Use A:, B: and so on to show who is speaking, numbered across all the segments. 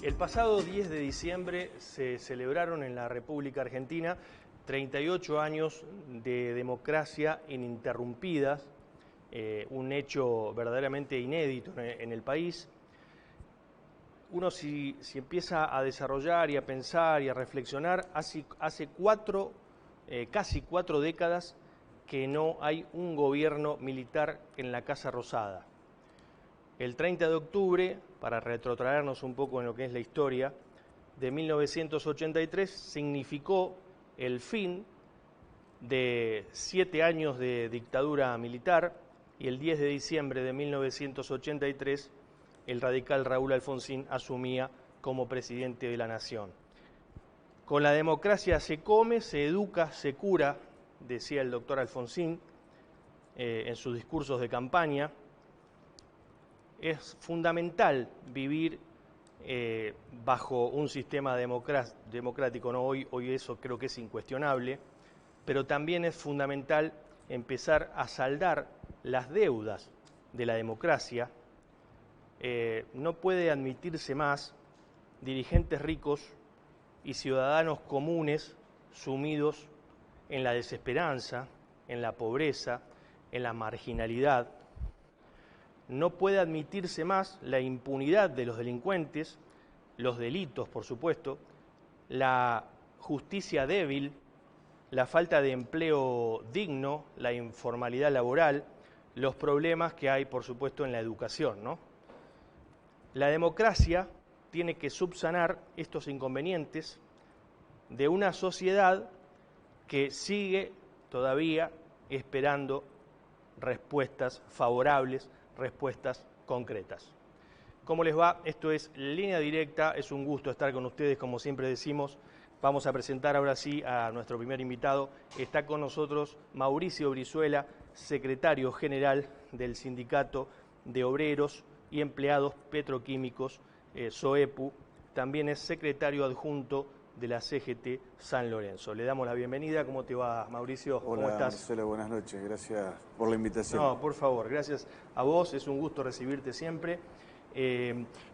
A: El pasado 10 de diciembre se celebraron en la República Argentina 38 años de democracia ininterrumpida, un hecho verdaderamente inédito en el país. Uno si empieza a desarrollar y a pensar y a reflexionar, hace casi cuatro décadas que no hay un gobierno militar en la Casa Rosada. El 30 de octubre, para retrotraernos un poco en lo que es la historia, de 1983 significó el fin de 7 años de dictadura militar, y el 10 de diciembre de 1983 el radical Raúl Alfonsín asumía como presidente de la nación. Con la democracia se come, se educa, se cura, decía el doctor Alfonsín en sus discursos de campaña. Es fundamental vivir bajo un sistema democrático, ¿no? Hoy eso creo que es incuestionable, pero también es fundamental empezar a saldar las deudas de la democracia. No puede admitirse más dirigentes ricos y ciudadanos comunes sumidos en la desesperanza, en la pobreza, en la marginalidad. No puede admitirse más la impunidad de los delincuentes, los delitos, por supuesto, la justicia débil, la falta de empleo digno, la informalidad laboral, los problemas que hay, por supuesto, en la educación, ¿no? La democracia tiene que subsanar estos inconvenientes de una sociedad que sigue todavía esperando respuestas favorables, respuestas concretas. ¿Cómo les va? Esto es Línea Directa, es un gusto estar con ustedes, como siempre decimos. Vamos a presentar ahora sí a nuestro primer invitado. Está con nosotros Mauricio Brizuela, secretario general del Sindicato de Obreros y Empleados Petroquímicos, SOEPU. También es secretario adjunto de la CGT San Lorenzo. Le damos la bienvenida. ¿Cómo te va, Mauricio?
B: Hola,
A: ¿Cómo estás?
B: Marcelo, buenas noches. Gracias por la invitación.
A: No, por favor, gracias a vos. Es un gusto recibirte siempre.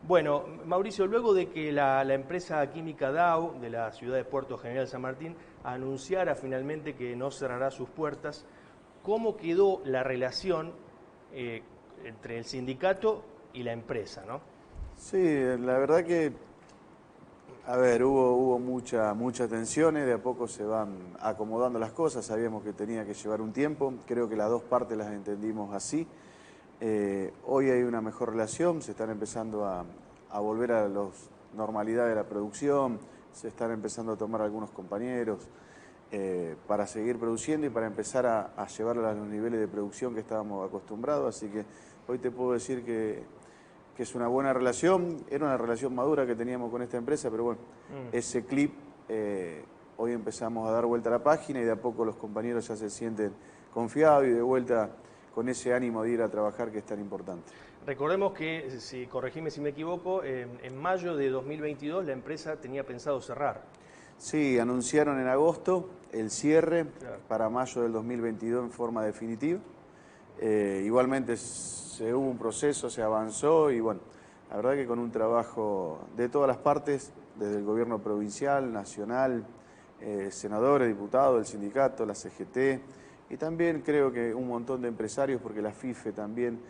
A: Bueno, Mauricio, luego de que la empresa química Dow de la ciudad de Puerto General San Martín anunciara finalmente que no cerrará sus puertas, ¿cómo quedó la relación entre el sindicato y la empresa, no?
B: Sí, la verdad que, hubo muchas tensiones, de a poco se van acomodando las cosas, sabíamos que tenía que llevar un tiempo, creo que las dos partes las entendimos así. Hoy hay una mejor relación, se están empezando a volver a la normalidad de la producción, se están empezando a tomar algunos compañeros para seguir produciendo y para empezar a llevarlo a los niveles de producción que estábamos acostumbrados, así que hoy te puedo decir que es una buena relación, era una relación madura que teníamos con esta empresa, pero bueno, ese clip, hoy empezamos a dar vuelta a la página y de a poco los compañeros ya se sienten confiados y de vuelta con ese ánimo de ir a trabajar que es tan importante.
A: Recordemos que, corregime si me equivoco, en mayo de 2022 la empresa tenía pensado cerrar.
B: Sí, anunciaron en agosto el cierre
A: Claro.
B: para mayo del 2022 en forma definitiva. Igualmente hubo un proceso, se avanzó y bueno, la verdad que con un trabajo de todas las partes, desde el gobierno provincial, nacional, senadores, diputados, el sindicato, la CGT, y también creo que un montón de empresarios, porque la FIFE también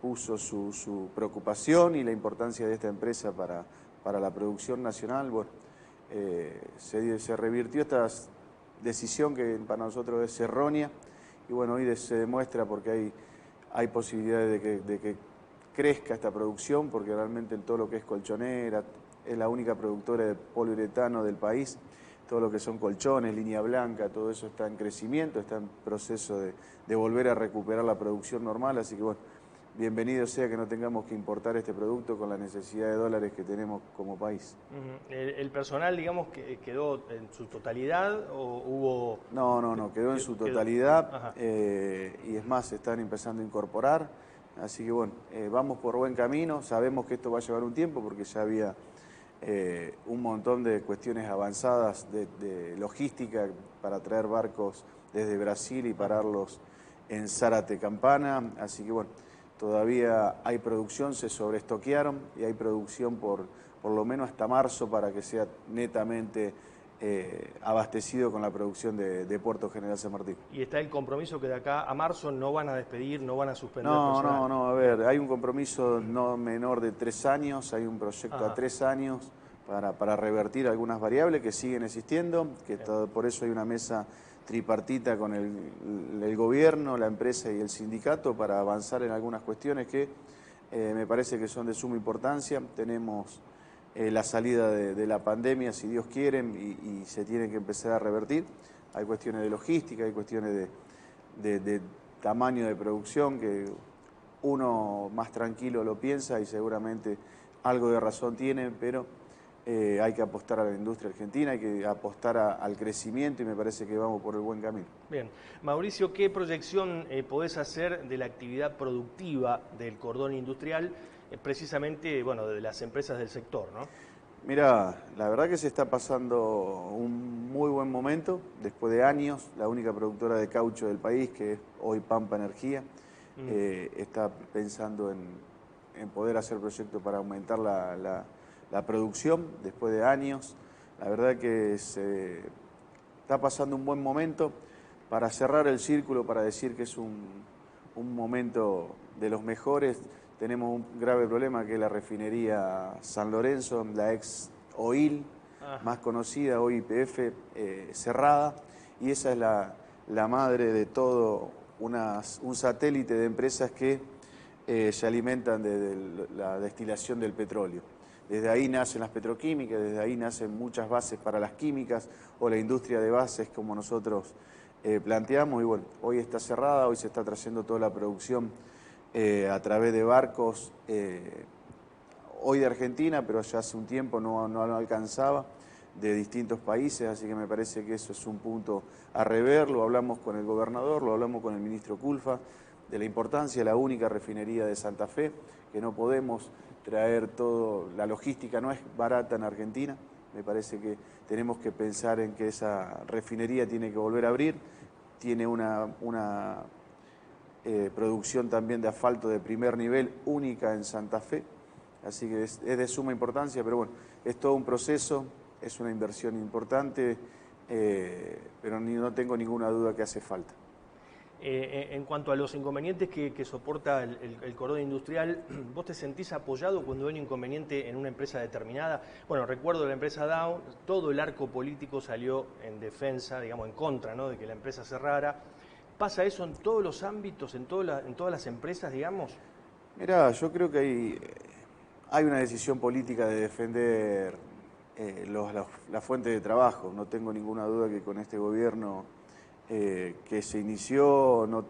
B: puso su preocupación y la importancia de esta empresa para la producción nacional. Bueno, se revirtió esta decisión que para nosotros es errónea y bueno, hoy se demuestra porque hay posibilidades de que crezca esta producción, porque realmente en todo lo que es colchonera, es la única productora de poliuretano del país. Todo lo que son colchones, línea blanca, todo eso está en crecimiento, está en proceso de volver a recuperar la producción normal, así que bueno, bienvenido sea que no tengamos que importar este producto con la necesidad de dólares que tenemos como país.
A: ¿El personal, digamos, que quedó en su totalidad o hubo...?
B: No, quedó en su totalidad y es más, se están empezando a incorporar, así que bueno, vamos por buen camino, sabemos que esto va a llevar un tiempo porque ya había un montón de cuestiones avanzadas de logística para traer barcos desde Brasil y pararlos en Zárate Campana, así que bueno, todavía hay producción, se sobreestoquearon y hay producción por por lo menos hasta marzo para que sea netamente abastecido con la producción de Puerto General San Martín.
A: Y está el compromiso que de acá a marzo no van a despedir, no van a suspender
B: No,
A: personal.
B: no, a ver, hay un compromiso no menor de 3 años, hay un proyecto a 3 años para revertir algunas variables que siguen existiendo, por eso hay una mesa tripartita con el gobierno, la empresa y el sindicato para avanzar en algunas cuestiones que me parece que son de suma importancia. Tenemos la salida de la pandemia, si Dios quiere, y se tiene que empezar a revertir. Hay cuestiones de logística, hay cuestiones de tamaño de producción que uno más tranquilo lo piensa y seguramente algo de razón tiene, pero hay que apostar a la industria argentina, hay que apostar al crecimiento y me parece que vamos por el buen camino.
A: Bien. Mauricio, ¿qué proyección podés hacer de la actividad productiva del cordón industrial, precisamente, bueno, de las empresas del sector, ¿no?
B: Mira, la verdad que se está pasando un muy buen momento, después de años, la única productora de caucho del país, que es hoy Pampa Energía, está pensando en poder hacer proyectos para aumentar la producción después de años. La verdad que se está pasando un buen momento para cerrar el círculo, para decir que es un momento de los mejores. Tenemos un grave problema que es la refinería San Lorenzo, la ex OIL, más conocida, hoy YPF, cerrada, y esa es la madre de todo un satélite de empresas que se alimentan de la destilación del petróleo. Desde ahí nacen las petroquímicas, desde ahí nacen muchas bases para las químicas o la industria de bases como nosotros planteamos, y bueno, hoy está cerrada, hoy se está trayendo toda la producción a través de barcos, hoy de Argentina, pero ya hace un tiempo no alcanzaba, de distintos países, así que me parece que eso es un punto a rever. Lo hablamos con el gobernador, lo hablamos con el ministro Culfa, de la importancia de la única refinería de Santa Fe, que no podemos traer todo, la logística no es barata en Argentina, me parece que tenemos que pensar en que esa refinería tiene que volver a abrir, tiene una producción también de asfalto de primer nivel única en Santa Fe, así que es de suma importancia, pero bueno, es todo un proceso, es una inversión importante, pero no tengo ninguna duda que hace falta.
A: En cuanto a los inconvenientes que soporta el cordón industrial, ¿vos te sentís apoyado cuando hay un inconveniente en una empresa determinada? Bueno, recuerdo la empresa Dow, todo el arco político salió en defensa, digamos, en contra, ¿no?, de que la empresa cerrara. ¿Pasa eso en todos los ámbitos, en todas las empresas, digamos?
B: Mirá, yo creo que hay una decisión política de defender la fuente de trabajo. No tengo ninguna duda que con este gobierno que se inició no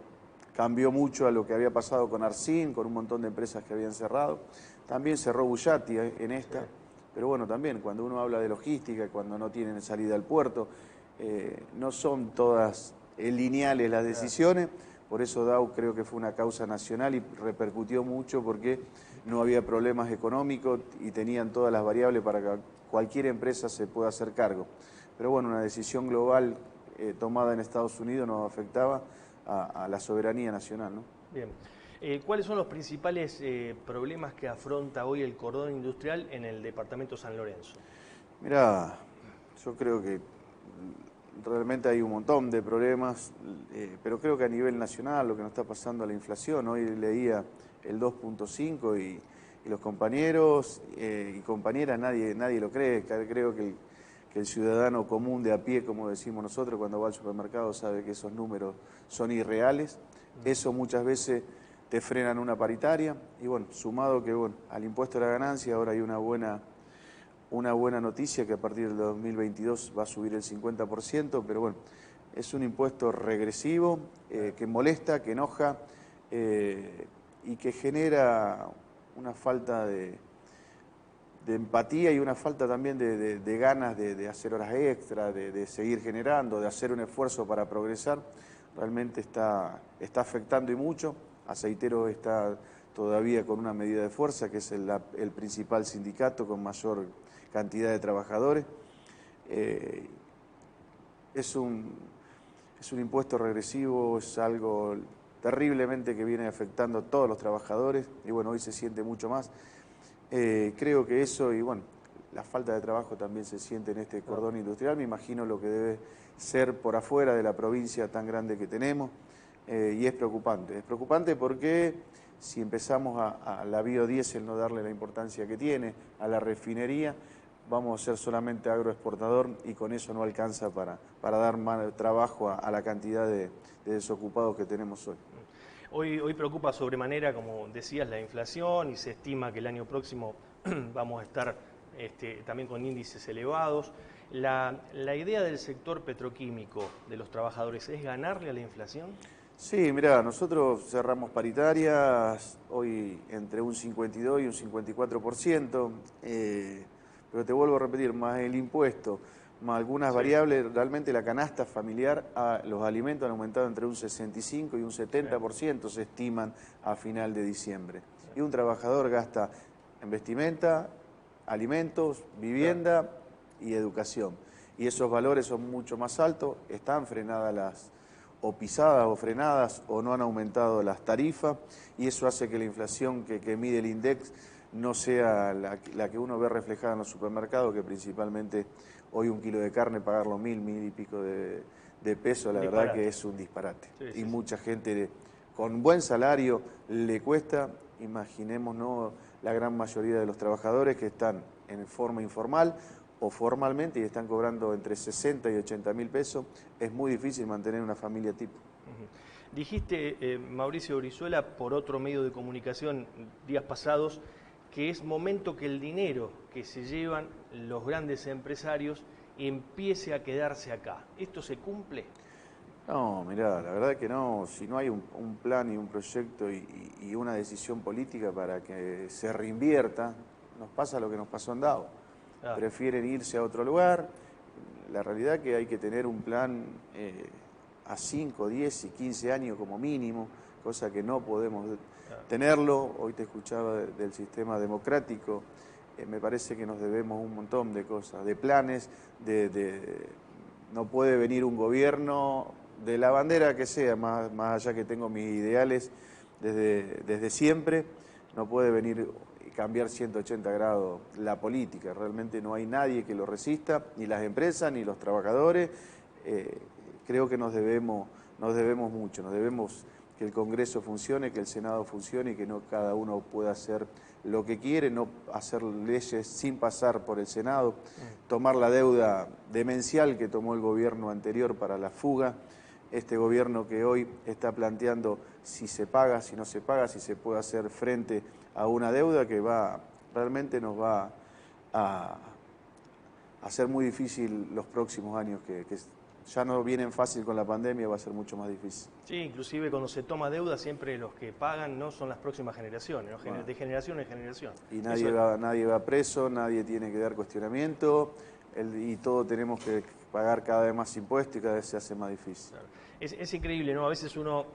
B: cambió mucho a lo que había pasado con Arcin, con un montón de empresas que habían cerrado. También cerró Bullati en esta, sí. Pero bueno, también cuando uno habla de logística, cuando no tienen salida al puerto, no son todas lineales las decisiones. Por eso Dow creo que fue una causa nacional y repercutió mucho porque no había problemas económicos y tenían todas las variables para que cualquier empresa se pueda hacer cargo. Pero bueno, una decisión global tomada en Estados Unidos nos afectaba a la soberanía nacional, ¿no?
A: Bien. ¿Cuáles son los principales problemas que afronta hoy el cordón industrial en el departamento San Lorenzo?
B: Mirá, yo creo que realmente hay un montón de problemas, pero creo que a nivel nacional lo que nos está pasando a la inflación, hoy leía el 2.5 y los compañeros y compañeras nadie lo cree. Creo que el ciudadano común de a pie, como decimos nosotros, cuando va al supermercado sabe que esos números son irreales. Eso muchas veces te frenan una paritaria y bueno, sumado que bueno, al impuesto de la ganancia ahora hay una buena noticia que a partir del 2022 va a subir el 50%, pero bueno, es un impuesto regresivo que molesta, que enoja y que genera una falta de empatía y una falta también de ganas de hacer horas extra, de seguir generando, de hacer un esfuerzo para progresar. Realmente está afectando y mucho. Aceiteros está todavía con una medida de fuerza, que es el principal sindicato con mayor cantidad de trabajadores. Es un impuesto regresivo, es algo terriblemente que viene afectando a todos los trabajadores y bueno, hoy se siente mucho más. Creo que eso y bueno, la falta de trabajo también se siente en este cordón industrial. Me imagino lo que debe ser por afuera de la provincia tan grande que tenemos, y es preocupante. Es preocupante porque si empezamos a la biodiesel no darle la importancia que tiene, a la refinería, vamos a ser solamente agroexportador y con eso no alcanza para dar más trabajo a la cantidad de desocupados que tenemos hoy.
A: Hoy preocupa sobremanera, como decías, la inflación y se estima que el año próximo vamos a estar también con índices elevados. La idea del sector petroquímico, de los trabajadores, ¿es ganarle a la inflación?
B: Sí, mirá, nosotros cerramos paritarias hoy entre un 52 y un 54%, pero te vuelvo a repetir, más el impuesto, más algunas variables, realmente la canasta familiar, los alimentos han aumentado entre un 65 y un 70%, se estiman a final de diciembre. Y un trabajador gasta en vestimenta, alimentos, vivienda y educación. Y esos valores son mucho más altos, están frenadas o pisadas o frenadas o no han aumentado las tarifas, y eso hace que la inflación que mide el INDEX no sea la que uno ve reflejada en los supermercados, que principalmente hoy un kilo de carne pagarlo 1.000 y pico de pesos, la verdad que es un disparate. Y mucha gente con buen salario le cuesta, imaginémonos la gran mayoría de los trabajadores que están en forma informal o formalmente y están cobrando entre 60 y 80 mil pesos, es muy difícil mantener una familia tipo.
A: Dijiste, Mauricio Brizuela, por otro medio de comunicación días pasados, que es momento que el dinero que se llevan los grandes empresarios empiece a quedarse acá. ¿Esto se cumple?
B: No, mirá, la verdad que no. Si no hay un plan y un proyecto y una decisión política para que se reinvierta, nos pasa lo que nos pasó en Dao. Prefieren irse a otro lugar. La realidad es que hay que tener un plan a 5, 10 y 15 años como mínimo, cosa que no podemos tenerlo. Hoy te escuchaba del sistema democrático. Me parece que nos debemos un montón de cosas, de planes, no puede venir un gobierno de la bandera que sea, más allá que tengo mis ideales desde siempre, no puede venir y cambiar 180 grados la política. Realmente no hay nadie que lo resista, ni las empresas, ni los trabajadores. Creo que nos debemos mucho, nos debemos que el Congreso funcione, que el Senado funcione y que no cada uno pueda hacer lo que quiere, no hacer leyes sin pasar por el Senado, tomar la deuda demencial que tomó el gobierno anterior para la fuga, este gobierno que hoy está planteando si se paga, si no se paga, si se puede hacer frente a una deuda que realmente nos va a hacer muy difícil los próximos años, que ya no vienen fácil con la pandemia, va a ser mucho más difícil.
A: Sí, inclusive cuando se toma deuda siempre los que pagan no son las próximas generaciones, ¿no? Bueno, de generación en generación.
B: Y nadie va preso, nadie tiene que dar cuestionamiento, y todos tenemos que pagar cada vez más impuestos y cada vez se hace más difícil.
A: Claro. Es increíble, ¿no? A veces uno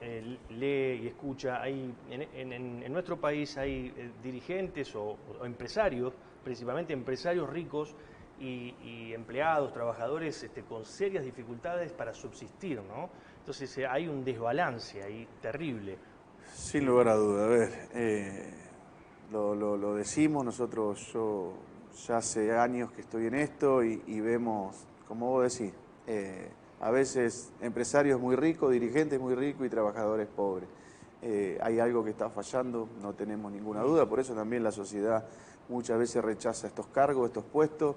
A: lee y escucha, en nuestro país hay dirigentes o empresarios, principalmente empresarios ricos y empleados, trabajadores con serias dificultades para subsistir, ¿no? Entonces hay un desbalance ahí terrible.
B: Sin lugar a duda, a ver, lo decimos nosotros, yo ya hace años que estoy en esto y vemos, como vos decís, a veces empresarios muy ricos, dirigentes muy ricos y trabajadores pobres. Hay algo que está fallando, no tenemos ninguna duda, por eso también la sociedad muchas veces rechaza estos cargos, estos puestos,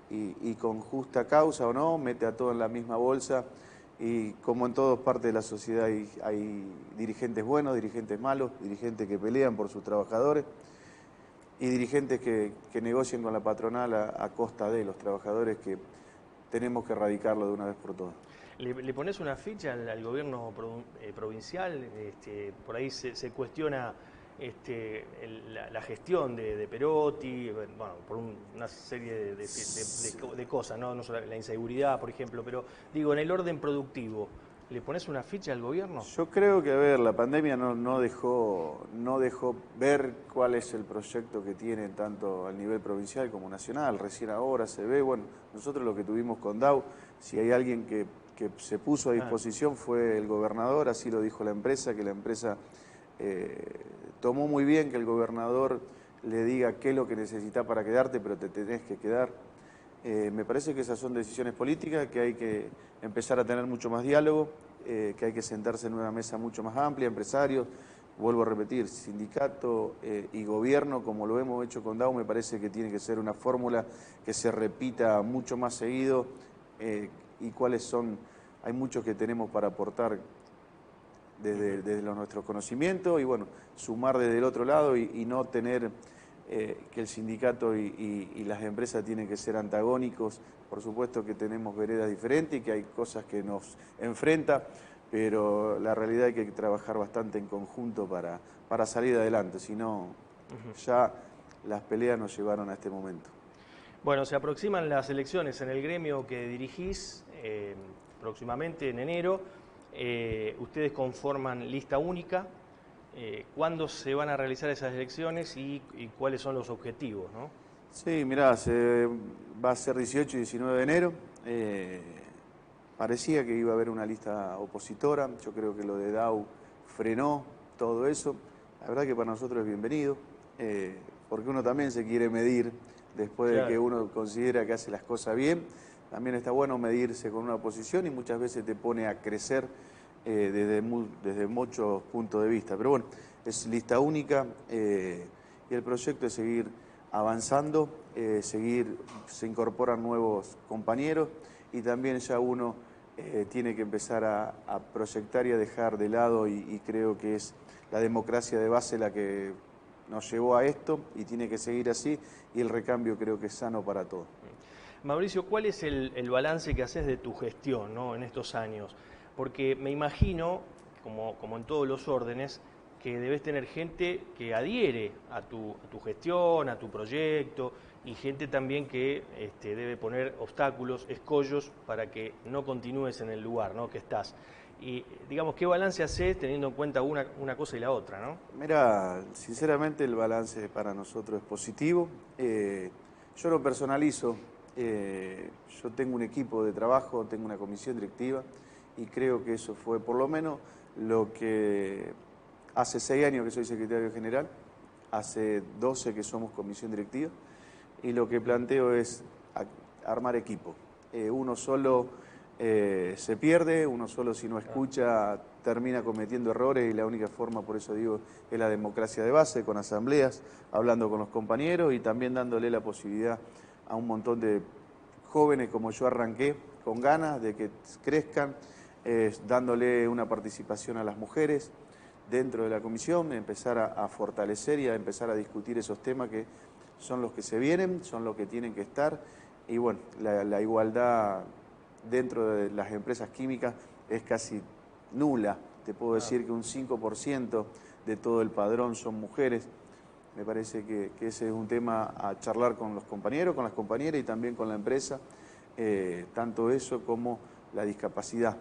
B: y con justa causa o no, mete a todos en la misma bolsa, y como en todas partes de la sociedad hay dirigentes buenos, dirigentes malos, dirigentes que pelean por sus trabajadores, y dirigentes que negocian con la patronal a costa de los trabajadores, que tenemos que erradicarlo de una vez por todas.
A: ¿Le pones una ficha al gobierno provincial? Por ahí se cuestiona la gestión de Perotti, bueno, por una serie de cosas, ¿no? No solo la inseguridad, por ejemplo, pero digo, en el orden productivo, ¿le pones una ficha al gobierno?
B: Yo creo que, a ver, la pandemia no dejó ver cuál es el proyecto que tienen tanto al nivel provincial como nacional. Recién ahora se ve, bueno, nosotros lo que tuvimos con Dao, si hay alguien que se puso a disposición fue el gobernador, así lo dijo la empresa, que la empresa tomó muy bien que el gobernador le diga qué es lo que necesitas para quedarte, pero te tenés que quedar. Me parece que esas son decisiones políticas, que hay que empezar a tener mucho más diálogo, que hay que sentarse en una mesa mucho más amplia, empresarios, vuelvo a repetir, sindicato y gobierno, como lo hemos hecho con DAO, me parece que tiene que ser una fórmula que se repita mucho más seguido, y cuáles son, hay muchos que tenemos para aportar desde nuestros conocimientos y bueno, sumar desde el otro lado y no tener que el sindicato y las empresas tienen que ser antagónicos. Por supuesto que tenemos veredas diferentes y que hay cosas que nos enfrentan, pero la realidad hay que trabajar bastante en conjunto para salir adelante, si no, ya las peleas nos llevaron a este momento.
A: Bueno, se aproximan las elecciones en el gremio que dirigís, próximamente en enero. Ustedes conforman lista única. ¿Cuándo se van a realizar esas elecciones y cuáles son los objetivos, ¿no?
B: Sí, mirá, va a ser 18 y 19 de enero. Parecía que iba a haber una lista opositora. Yo creo que lo de DAU frenó todo eso. La verdad que para nosotros es bienvenido, porque uno también se quiere medir después de que uno considera que hace las cosas bien. También está bueno medirse con una oposición y muchas veces te pone a crecer desde muchos puntos de vista. Pero bueno, es lista única y el proyecto es seguir avanzando, se incorporan nuevos compañeros y también ya uno tiene que empezar a proyectar y a dejar de lado y creo que es la democracia de base la que nos llevó a esto y tiene que seguir así y el recambio creo que es sano para todos.
A: Mauricio, ¿cuál es el balance que haces de tu gestión, ¿no?, en estos años? Porque me imagino, como en todos los órdenes, que debes tener gente que adhiere a tu gestión, a tu proyecto, y gente también que debe poner obstáculos, escollos, para que no continúes en el lugar, ¿no?, que estás. Y digamos, ¿qué balance haces teniendo en cuenta una cosa y la otra, ¿no?
B: Mira, sinceramente el balance para nosotros es positivo. Yo lo personalizo. Yo tengo un equipo de trabajo, tengo una comisión directiva y creo que eso fue por lo menos lo que hace 6 años que soy secretario general, hace 12 que somos comisión directiva y lo que planteo es armar equipo. Uno solo se pierde, uno solo si no escucha termina cometiendo errores y la única forma, por eso digo, es la democracia de base, con asambleas, hablando con los compañeros y también dándole la posibilidad a un montón de jóvenes como yo arranqué, con ganas de que crezcan, dándole una participación a las mujeres dentro de la comisión, empezar a fortalecer y a empezar a discutir esos temas que son los que se vienen, son los que tienen que estar y bueno, la igualdad dentro de las empresas químicas es casi nula. Te puedo decir que un 5% de todo el padrón son mujeres. Me parece que ese es un tema a charlar con los compañeros, con las compañeras y también con la empresa, tanto eso como la discapacidad.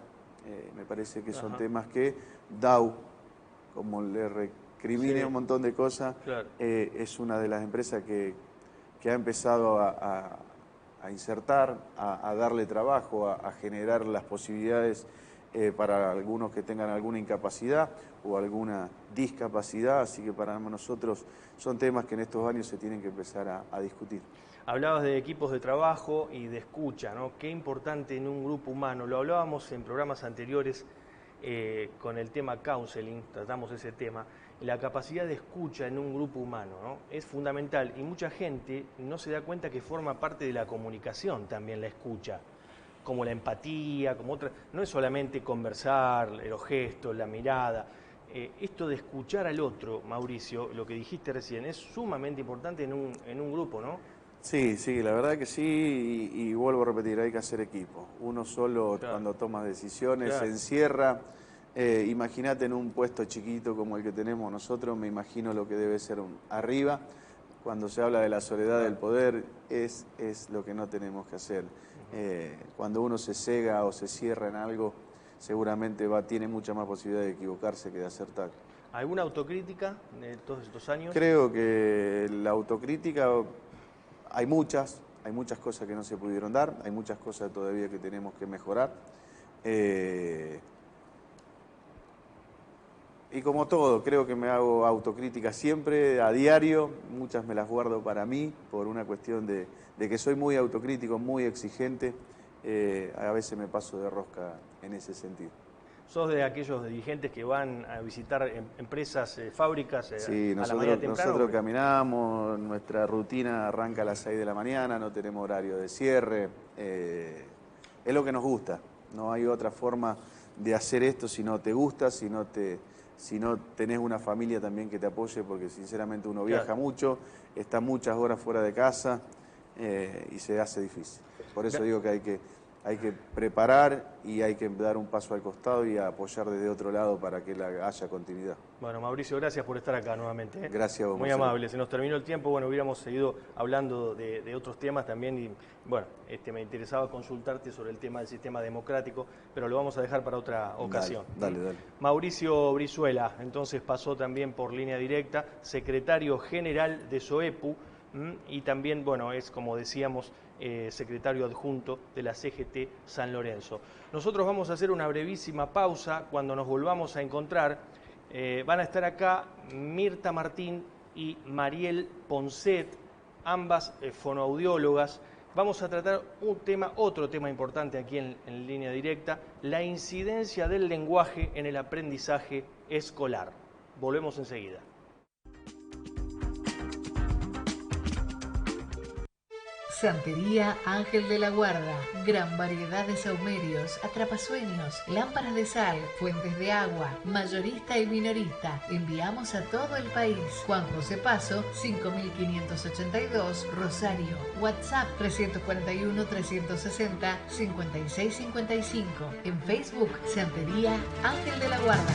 B: Me parece que son temas que DAU, como le recrimine un montón de cosas, es una de las empresas que ha empezado a insertar, a darle trabajo, a generar las posibilidades para algunos que tengan alguna incapacidad o alguna discapacidad, así que para nosotros son temas que en estos años se tienen que empezar a discutir.
A: Hablabas de equipos de trabajo y de escucha, ¿no? Qué importante en un grupo humano. Lo hablábamos en programas anteriores con el tema counseling, tratamos ese tema. La capacidad de escucha en un grupo humano, ¿no?, es fundamental y mucha gente no se da cuenta que forma parte de la comunicación también la escucha, como la empatía, como otra. No es solamente conversar, los gestos, la mirada. Esto de escuchar al otro, Mauricio, lo que dijiste recién, es sumamente importante en un grupo, ¿no?
B: Sí, sí, la verdad que sí, y vuelvo a repetir, hay que hacer equipo. Uno solo cuando toma decisiones se encierra. Imagínate en un puesto chiquito como el que tenemos nosotros, me imagino lo que debe ser arriba. Cuando se habla de la soledad del poder, es lo que no tenemos que hacer. Cuando uno se cega o se cierra en algo, seguramente tiene mucha más posibilidad de equivocarse que de acertar.
A: ¿Alguna autocrítica de todos estos años?
B: Creo que la autocrítica, hay muchas cosas que no se pudieron dar, hay muchas cosas todavía que tenemos que mejorar. Y como todo, creo que me hago autocrítica siempre, a diario, muchas me las guardo para mí, por una cuestión de que soy muy autocrítico, muy exigente, a veces me paso de rosca en ese sentido.
A: ¿Sos de aquellos dirigentes que van a visitar empresas, fábricas
B: Sí,
A: a la mañana temprano?
B: nosotros caminamos, nuestra rutina arranca a las 6 de la mañana, no tenemos horario de cierre, es lo que nos gusta, no hay otra forma de hacer esto si no te gusta, si no tenés una familia también que te apoye, porque sinceramente uno viaja mucho, está muchas horas fuera de casa y se hace difícil. Por eso digo que hay que preparar y hay que dar un paso al costado y apoyar desde otro lado para que haya continuidad.
A: Bueno, Mauricio, gracias por estar acá nuevamente.
B: Gracias a vos,
A: Muy
B: Marcelo.
A: amable. Se nos terminó el tiempo, bueno, hubiéramos seguido hablando de otros temas también y, bueno, me interesaba consultarte sobre el tema del sistema democrático, pero lo vamos a dejar para otra ocasión.
B: Dale.
A: Mauricio Brizuela, entonces pasó también por Línea Directa, secretario general de SOEPU, y también, bueno, es, como decíamos, secretario adjunto de la CGT San Lorenzo. Nosotros vamos a hacer una brevísima pausa. Cuando nos volvamos a encontrar, van a estar acá Mirta Martín y Mariel Poncet, ambas fonoaudiólogas. Vamos a tratar otro tema importante aquí en Línea Directa, la incidencia del lenguaje en el aprendizaje escolar. Volvemos enseguida.
C: Santería Ángel de la Guarda, gran variedad de saumerios, atrapasueños, lámparas de sal, fuentes de agua, mayorista y minorista. Enviamos a todo el país. Juan José Paso, 5582, Rosario. WhatsApp 341-360-5655. En Facebook, Santería Ángel de la Guarda.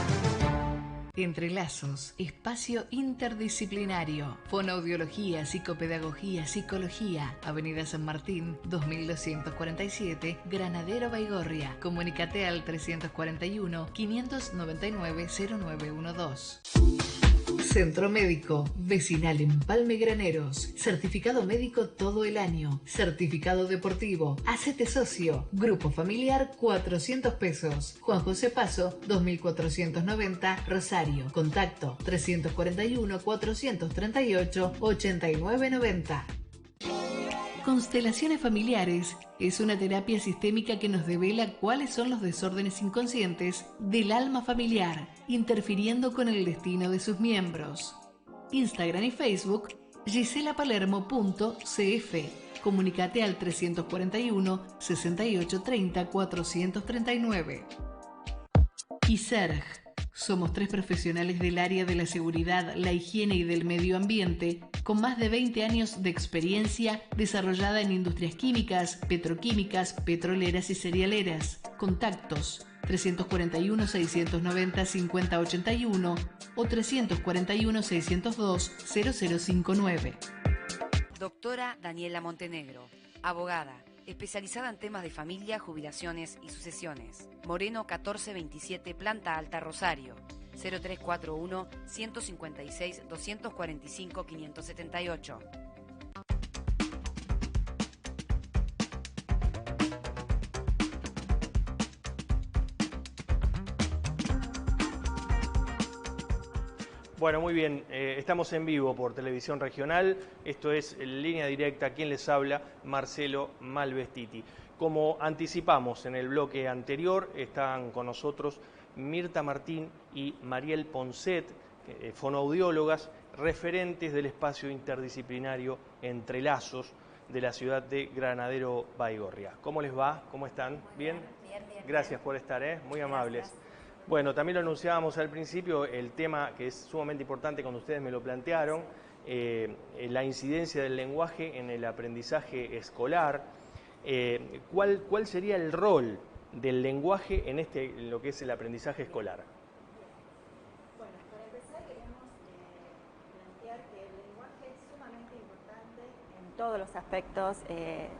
C: Entrelazos, espacio interdisciplinario, fonoaudiología, psicopedagogía, psicología, Avenida San Martín, 2247, Granadero Baigorria. Comunícate al 341-599-0912. Centro Médico Vecinal Empalme Graneros. Certificado médico todo el año. Certificado deportivo. Hacete socio. Grupo familiar 400 pesos. Juan José Paso 2490 Rosario. Contacto 341-438-8990. Constelaciones familiares es una terapia sistémica que nos devela cuáles son los desórdenes inconscientes del alma familiar, interfiriendo con el destino de sus miembros. Instagram y Facebook, giselapalermo.cf. Comunícate al 341-6830-439. ISERG. Somos 3 profesionales del área de la seguridad, la higiene y del medio ambiente, con más de 20 años de experiencia desarrollada en industrias químicas, petroquímicas, petroleras y cerealeras. Contactos 341-690-5081 o 341-602-0059.
D: Doctora Daniela Montenegro, abogada, especializada en temas de familia, jubilaciones y sucesiones. Moreno 1427, Planta Alta, Rosario. 0341-156-245-578.
A: Bueno, muy bien, estamos en vivo por Televisión Regional, esto es Línea Directa, quien les habla, Marcelo Malvestiti. Como anticipamos en el bloque anterior, están con nosotros Mirta Martín y Mariel Poncet, fonoaudiólogas, referentes del espacio interdisciplinario Entrelazos de la ciudad de Granadero Baigorria. ¿Cómo les va? ¿Cómo están? ¿Bien?
E: Bien.
A: Gracias por estar, muy amables.
E: Gracias.
A: Bueno, también lo anunciábamos al principio, el tema que es sumamente importante cuando ustedes me lo plantearon, la incidencia del lenguaje en el aprendizaje escolar. ¿Cuál sería el rol del lenguaje en lo que es el aprendizaje escolar?
E: Bueno, para empezar queremos plantear que el lenguaje es sumamente importante en todos los aspectos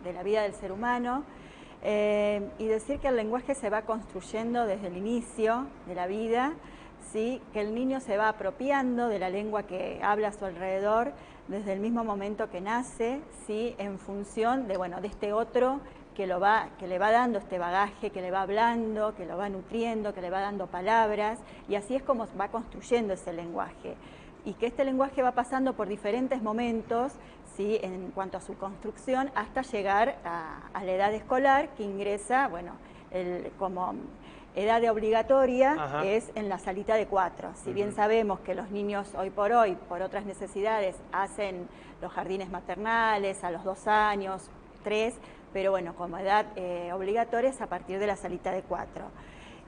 E: de la vida del ser humano. Y decir que el lenguaje se va construyendo desde el inicio de la vida, ¿sí? Que el niño se va apropiando de la lengua que habla a su alrededor desde el mismo momento que nace, ¿sí? En función de este otro que le va dando este bagaje, que le va hablando, que lo va nutriendo, que le va dando palabras, y así es como va construyendo ese lenguaje. Y que este lenguaje va pasando por diferentes momentos, ¿sí?, en cuanto a su construcción, hasta llegar a la edad escolar, que ingresa, bueno, como edad de obligatoria. Ajá. Es en la salita de 4. Si bien sabemos que los niños hoy, por otras necesidades, hacen los jardines maternales a los 2 años, 3, pero bueno, como edad obligatoria es a partir de la salita de 4.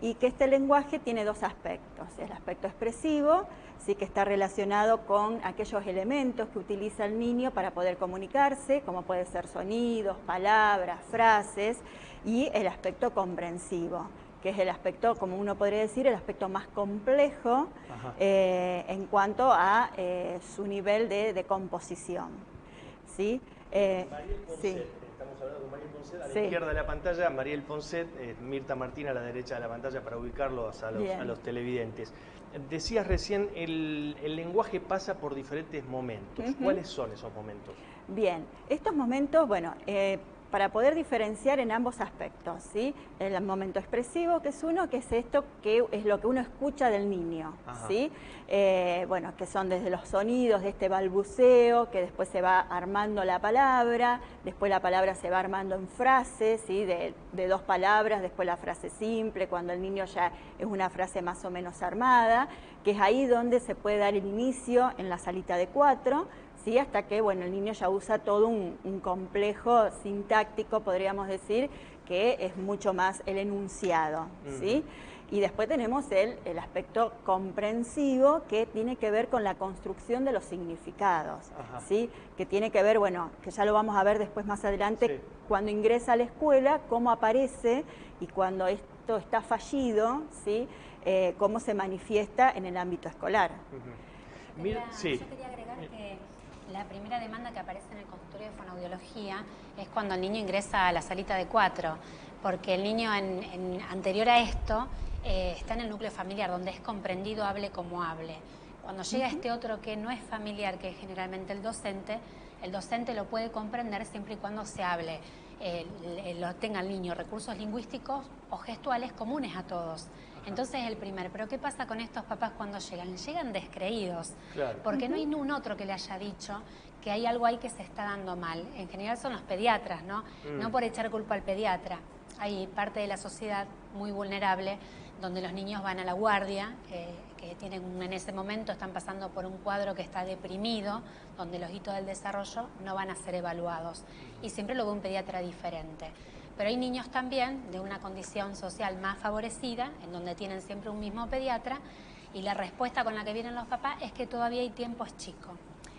E: Y que este lenguaje tiene 2 aspectos. El aspecto expresivo, sí, que está relacionado con aquellos elementos que utiliza el niño para poder comunicarse, como puede ser sonidos, palabras, frases, y el aspecto comprensivo, que es el aspecto, como uno podría decir, el aspecto más complejo en cuanto a su nivel de composición. ¿Sí?
A: Mariel Ponset, estamos hablando con Mariel Ponset, a la izquierda de la pantalla, Mariel Ponset, Mirta Martín a la derecha de la pantalla, para ubicarlos a los televidentes. Decías recién, el lenguaje pasa por diferentes momentos. ¿Cuáles son esos momentos?
E: Bien, estos momentos, bueno, para poder diferenciar en ambos aspectos, ¿sí? El momento expresivo, que es uno, que es esto que es lo que uno escucha del niño, ¿sí? Bueno, que son desde los sonidos de este balbuceo, que después se va armando la palabra, después la palabra se va armando en frases, ¿sí?, de 2 palabras, después la frase simple, cuando el niño ya es una frase más o menos armada, que es ahí donde se puede dar el inicio en la salita de 4, ¿sí?, hasta que, bueno, el niño ya usa todo un complejo sintáctico, podríamos decir, que es mucho más el enunciado, ¿sí? Y después tenemos el aspecto comprensivo, que tiene que ver con la construcción de los significados, ¿sí? Que tiene que ver, bueno, que ya lo vamos a ver después más adelante, cuando ingresa a la escuela, cómo aparece, y cuando esto está fallido, ¿sí?, cómo se manifiesta en el ámbito escolar.
F: Yo quería agregar que la primera demanda que aparece en el consultorio de fonoaudiología es cuando el niño ingresa a la salita de 4, porque el niño anterior a esto está en el núcleo familiar, donde es comprendido, hable como hable. Cuando llega este otro que no es familiar, que es generalmente el docente lo puede comprender siempre y cuando se hable, tenga el niño recursos lingüísticos o gestuales comunes a todos. Entonces el primer, pero ¿qué pasa con estos papás cuando llegan? Llegan descreídos, porque no hay ningún otro que le haya dicho que hay algo ahí que se está dando mal. En general son los pediatras, ¿no? No por echar culpa al pediatra. Hay parte de la sociedad muy vulnerable donde los niños van a la guardia, que tienen en ese momento están pasando por un cuadro que está deprimido, donde los hitos del desarrollo no van a ser evaluados. Y siempre lo ve un pediatra diferente. Pero hay niños también de una condición social más favorecida, en donde tienen siempre un mismo pediatra, y la respuesta con la que vienen los papás es que todavía hay tiempo, es chico.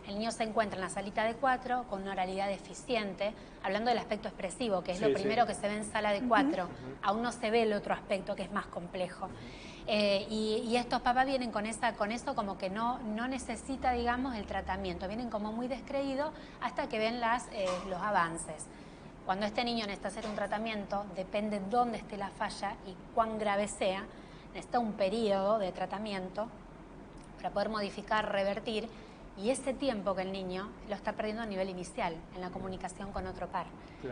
F: El niño se encuentra en la salita de 4 con una oralidad deficiente, hablando del aspecto expresivo, que es lo primero que se ve en sala de 4. Aún no se ve el otro aspecto, que es más complejo. Y estos papás vienen con eso como que no necesita, digamos, el tratamiento. Vienen como muy descreídos hasta que ven los avances. Cuando este niño necesita hacer un tratamiento, depende dónde esté la falla y cuán grave sea, necesita un periodo de tratamiento para poder modificar, revertir, y ese tiempo que el niño lo está perdiendo a nivel inicial, en la comunicación con otro par,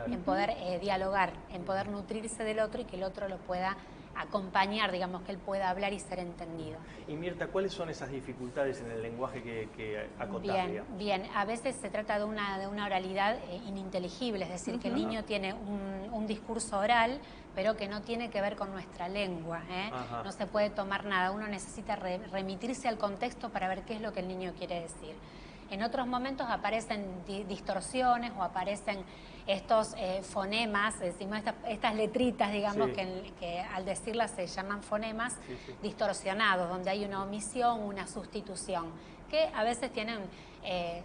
F: en poder dialogar, en poder nutrirse del otro y que el otro lo pueda acompañar, digamos, que él pueda hablar y ser entendido.
A: Y Mirta, ¿cuáles son esas dificultades en el lenguaje que acotás?
F: Bien, a veces se trata de una oralidad ininteligible, es decir, que el niño tiene un discurso oral, pero que no tiene que ver con nuestra lengua, no se puede tomar nada, uno necesita remitirse al contexto para ver qué es lo que el niño quiere decir. En otros momentos aparecen distorsiones o aparecen estos fonemas, decimos estas letritas, digamos, que al decirlas se llaman fonemas distorsionados, donde hay una omisión, una sustitución, que a veces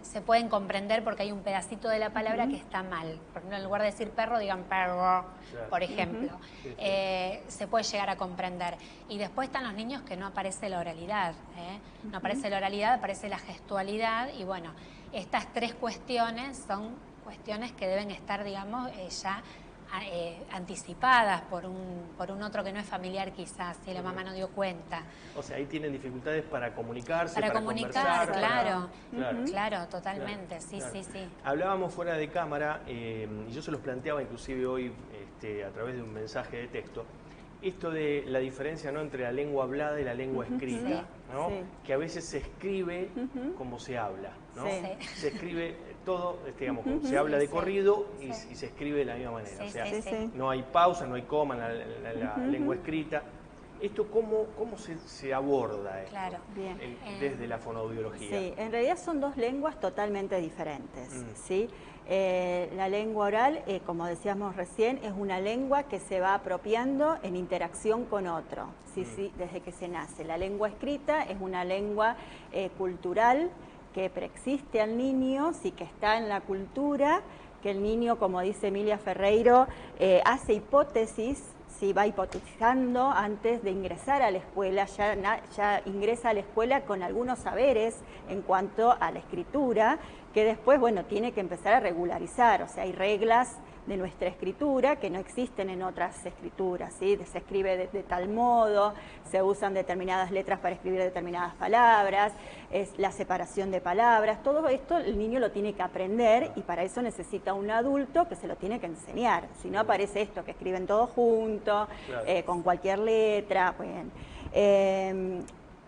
F: se pueden comprender porque hay un pedacito de la palabra que está mal. Por ejemplo, en lugar de decir perro, digan perro, por ejemplo. Se puede llegar a comprender. Y después están los niños que no aparece la oralidad. No aparece la oralidad, aparece la gestualidad. Y bueno, estas 3 cuestiones son cuestiones que deben estar, digamos, ya anticipadas por un otro que no es familiar quizás, si la mamá no dio cuenta.
A: O sea, ahí tienen dificultades para comunicarse,
F: para comunicar,
A: conversar.
F: Claro, claro, totalmente, sí,
A: claro.
F: sí, sí.
A: Hablábamos fuera de cámara, y yo se los planteaba inclusive hoy a través de un mensaje de texto, esto de la diferencia, ¿no?, entre la lengua hablada y la lengua escrita, ¿no? Sí. Que a veces se escribe como se habla, ¿no? Sí. Se escribe todo, digamos, se habla de corrido y se escribe de la misma manera. O sea, no hay pausa, no hay coma en la lengua escrita. ¿Esto cómo se aborda
F: claro.
A: Desde la fonoaudiología?
E: Sí, en realidad son dos lenguas totalmente diferentes, ¿sí? La lengua oral, como decíamos recién, es una lengua que se va apropiando en interacción con otro, ¿sí? Desde que se nace. La lengua escrita es una lengua cultural que preexiste al niño, sí, que está en la cultura, que el niño, como dice Emilia Ferreiro, hace hipótesis, sí, va hipotetizando antes de ingresar a la escuela, ya ingresa a la escuela con algunos saberes en cuanto a la escritura, que después, bueno, tiene que empezar a regularizar, o sea, hay reglas de nuestra escritura que no existen en otras escrituras, ¿sí? Se escribe de tal modo, se usan determinadas letras para escribir determinadas palabras, es la separación de palabras, todo esto el niño lo tiene que aprender y para eso necesita un adulto que se lo tiene que enseñar, si no aparece esto, que escriben todo junto, con cualquier letra, bueno.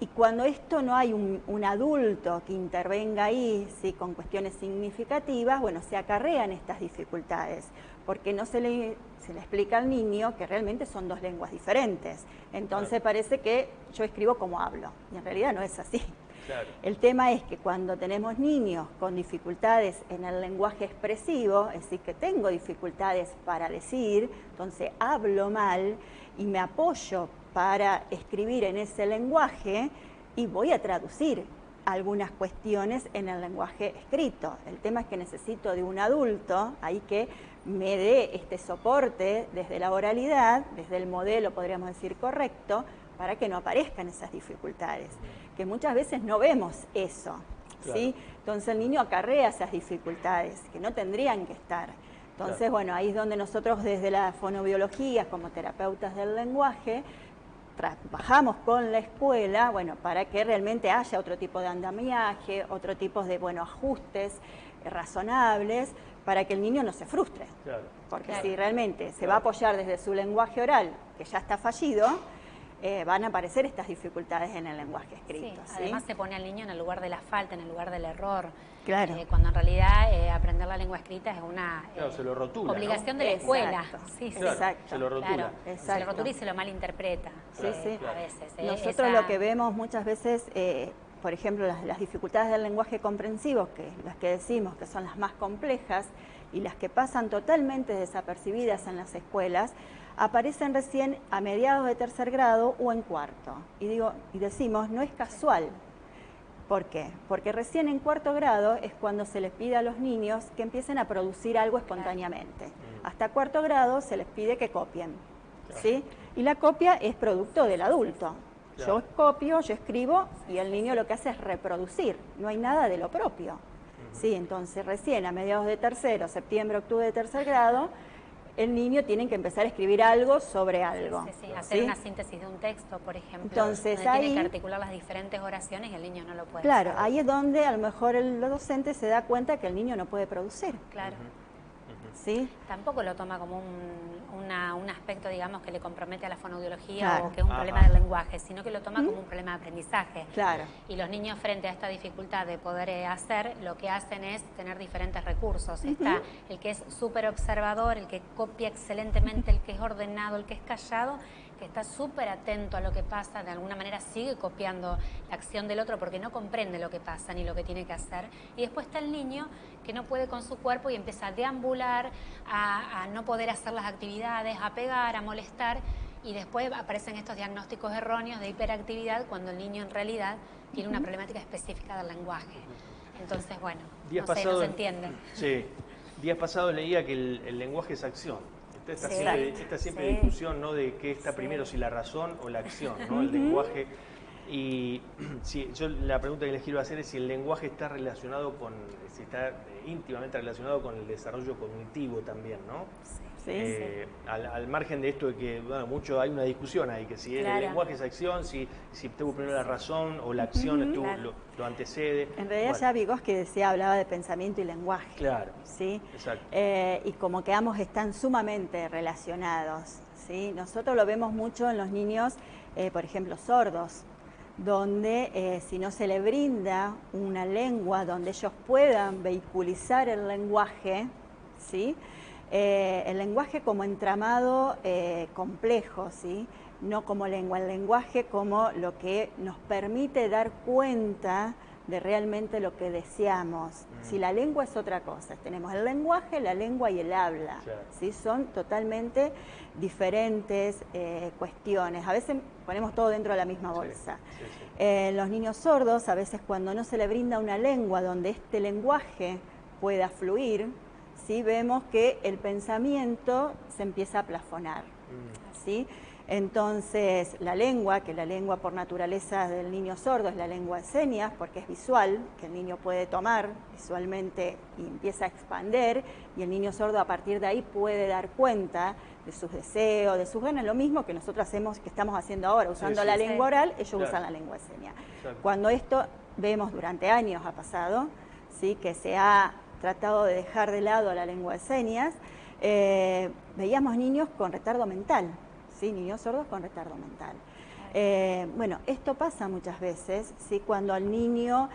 E: Y cuando esto no hay un adulto que intervenga ahí, ¿sí?, con cuestiones significativas, bueno, se acarrean estas dificultades, porque no se le explica al niño que realmente son dos lenguas diferentes. Entonces parece que yo escribo como hablo, y en realidad no es así. Claro. El tema es que cuando tenemos niños con dificultades en el lenguaje expresivo, es decir, que tengo dificultades para decir, entonces hablo mal y me apoyo para escribir en ese lenguaje y voy a traducir algunas cuestiones en el lenguaje escrito. El tema es que necesito de un adulto ahí que me dé este soporte desde la oralidad, desde el modelo, podríamos decir, correcto, para que no aparezcan esas dificultades, que muchas veces no vemos eso, claro. ¿Sí? Entonces el niño acarrea esas dificultades que no tendrían que estar. Entonces, claro. Bueno, ahí es donde nosotros desde la fonoaudiología, como terapeutas del lenguaje, trabajamos con la escuela, bueno, para que realmente haya otro tipo de andamiaje, otro tipo de, bueno, ajustes razonables, para que el niño no se frustre. Claro. Porque si realmente se va a apoyar desde su lenguaje oral, que ya está fallido, van a aparecer estas dificultades en el lenguaje escrito.
F: Sí, además se pone al niño en el lugar de la falta, en el lugar del error.
E: Claro.
F: Cuando en realidad aprender la lengua escrita es una
A: se lo rotula,
F: obligación, ¿no?, de la escuela. Sí,
A: claro, exacto. Se lo rotula.
F: Claro, se lo rotula y se lo malinterpreta.
E: Claro, sí.
F: A veces.
E: Nosotros lo que vemos muchas veces, por ejemplo, las dificultades del lenguaje comprensivo, que las que decimos que son las más complejas y las que pasan totalmente desapercibidas en las escuelas, aparecen recién a mediados de tercer grado o en cuarto. Y decimos, no es casual. ¿Por qué? Porque recién en cuarto grado es cuando se les pide a los niños que empiecen a producir algo espontáneamente. Hasta cuarto grado se les pide que copien, ¿sí? Y la copia es producto del adulto. Yo copio, yo escribo y el niño lo que hace es reproducir, no hay nada de lo propio. ¿Sí? Entonces recién a mediados de tercero, septiembre, octubre de tercer grado, el niño tiene que empezar a escribir algo sobre algo.
F: Sí, hacer una síntesis de un texto, por ejemplo.
E: Entonces
F: donde
E: ahí
F: tiene que articular las diferentes oraciones y el niño no lo puede
E: hacer.
F: hacer.
E: Ahí es donde a lo mejor el docente se da cuenta que el niño no puede producir.
F: Claro.
E: ¿Sí?
F: Tampoco lo toma como un aspecto, digamos, que le compromete a la fonoaudiología,
E: claro.
F: o que es un problema del lenguaje, sino que lo toma como un problema de aprendizaje.
E: Claro.
F: Y los niños, frente a esta dificultad de poder hacer, lo que hacen es tener diferentes recursos. Está el que es súper observador, el que copia excelentemente, el que es ordenado, el que es callado, que está súper atento a lo que pasa, de alguna manera sigue copiando la acción del otro porque no comprende lo que pasa ni lo que tiene que hacer. Y después está el niño que no puede con su cuerpo y empieza a deambular, a no poder hacer las actividades, a pegar, a molestar, y después aparecen estos diagnósticos erróneos de hiperactividad cuando el niño en realidad tiene una problemática específica del lenguaje. Entonces, bueno, no se entiende.
A: Sí, días pasados leía que el lenguaje es acción. Esta siempre discusión, ¿no?, de qué está primero, si la razón o la acción, ¿no? El lenguaje. Y yo la pregunta que les quiero hacer es si el lenguaje está relacionado si está íntimamente relacionado con el desarrollo cognitivo también, ¿no? Al margen de esto de que, bueno, mucho hay una discusión ahí, que si el lenguaje es acción, si tuvo primero la razón o la acción lo antecede.
E: En realidad ya Vygotsky decía, hablaba de pensamiento y lenguaje.
A: Claro,
E: ¿sí?
A: Exacto.
E: Y como que ambos están sumamente relacionados, ¿sí? Nosotros lo vemos mucho en los niños, por ejemplo, sordos, donde si no se le brinda una lengua donde ellos puedan vehiculizar el lenguaje, ¿sí? El lenguaje como entramado complejo, ¿sí? No como lengua, el lenguaje como lo que nos permite dar cuenta de realmente lo que deseamos. Si la lengua es otra cosa, tenemos el lenguaje, la lengua y el habla,
A: claro.
E: ¿sí? Son totalmente diferentes cuestiones. A veces ponemos todo dentro de la misma bolsa.
A: Sí, sí.
E: Los niños sordos, a veces cuando no se le brinda una lengua donde este lenguaje pueda fluir, ¿sí? Vemos que el pensamiento se empieza a plafonar, ¿sí? Entonces, la lengua, que la lengua por naturaleza del niño sordo es la lengua de señas, porque es visual, que el niño puede tomar visualmente y empieza a expander, y el niño sordo a partir de ahí puede dar cuenta de sus deseos, de sus ganas, lo mismo que nosotros hacemos, que estamos haciendo ahora, usando la lengua oral, ellos usan la lengua de señas. Cuando esto vemos durante años ha pasado, ¿sí? Que se ha tratado de dejar de lado la lengua de señas, veíamos niños con retardo mental, ¿sí? Niños sordos con retardo mental. Bueno, esto pasa muchas veces, ¿sí? Cuando al niño,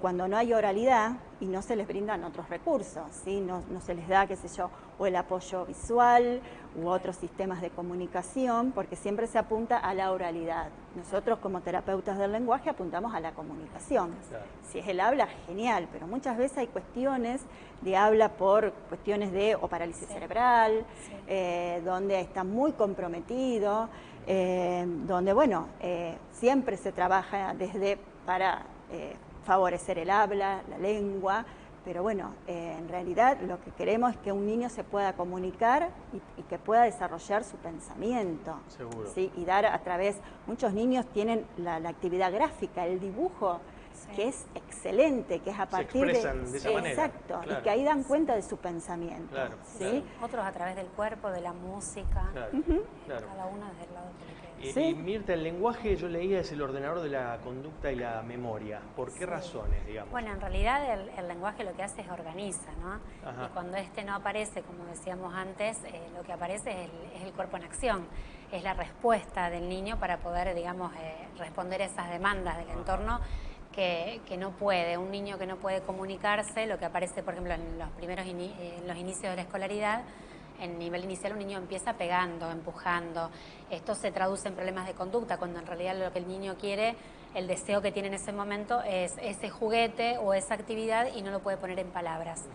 E: cuando no hay oralidad y no se les brindan otros recursos, ¿sí? No se les da, qué sé yo, o el apoyo visual u otros sistemas de comunicación, porque siempre se apunta a la oralidad. Nosotros como terapeutas del lenguaje apuntamos a la comunicación. Claro. Si es el habla, genial, pero muchas veces hay cuestiones de habla por cuestiones de o parálisis cerebral, donde está muy comprometido, donde, bueno, siempre se trabaja para favorecer el habla, la lengua, pero bueno, en realidad lo que queremos es que un niño se pueda comunicar y que pueda desarrollar su pensamiento.
A: Seguro.
E: ¿Sí? Y dar a través, muchos niños tienen la actividad gráfica, el dibujo, que es excelente, que es a partir
A: de esa manera.
E: Exacto,
A: claro.
E: Y que ahí dan cuenta de su pensamiento.
A: Claro,
E: ¿sí?
A: Claro.
F: Otros a través del cuerpo, de la música,
A: claro,
F: cada uno desde el lado que le quede.
A: Y Mirta, el lenguaje, yo leía, es el ordenador de la conducta y la memoria. ¿Por qué razones, digamos?
F: Bueno, en realidad el lenguaje lo que hace es organiza, ¿no?
A: Ajá.
F: Y cuando no aparece, como decíamos antes, lo que aparece es el cuerpo en acción. Es la respuesta del niño para poder, digamos, responder a esas demandas del entorno que no puede. Un niño que no puede comunicarse, lo que aparece, por ejemplo, en los inicios de la escolaridad, en nivel inicial un niño empieza pegando, empujando. Esto se traduce en problemas de conducta, cuando en realidad lo que el niño quiere, el deseo que tiene en ese momento es ese juguete o esa actividad y no lo puede poner en palabras.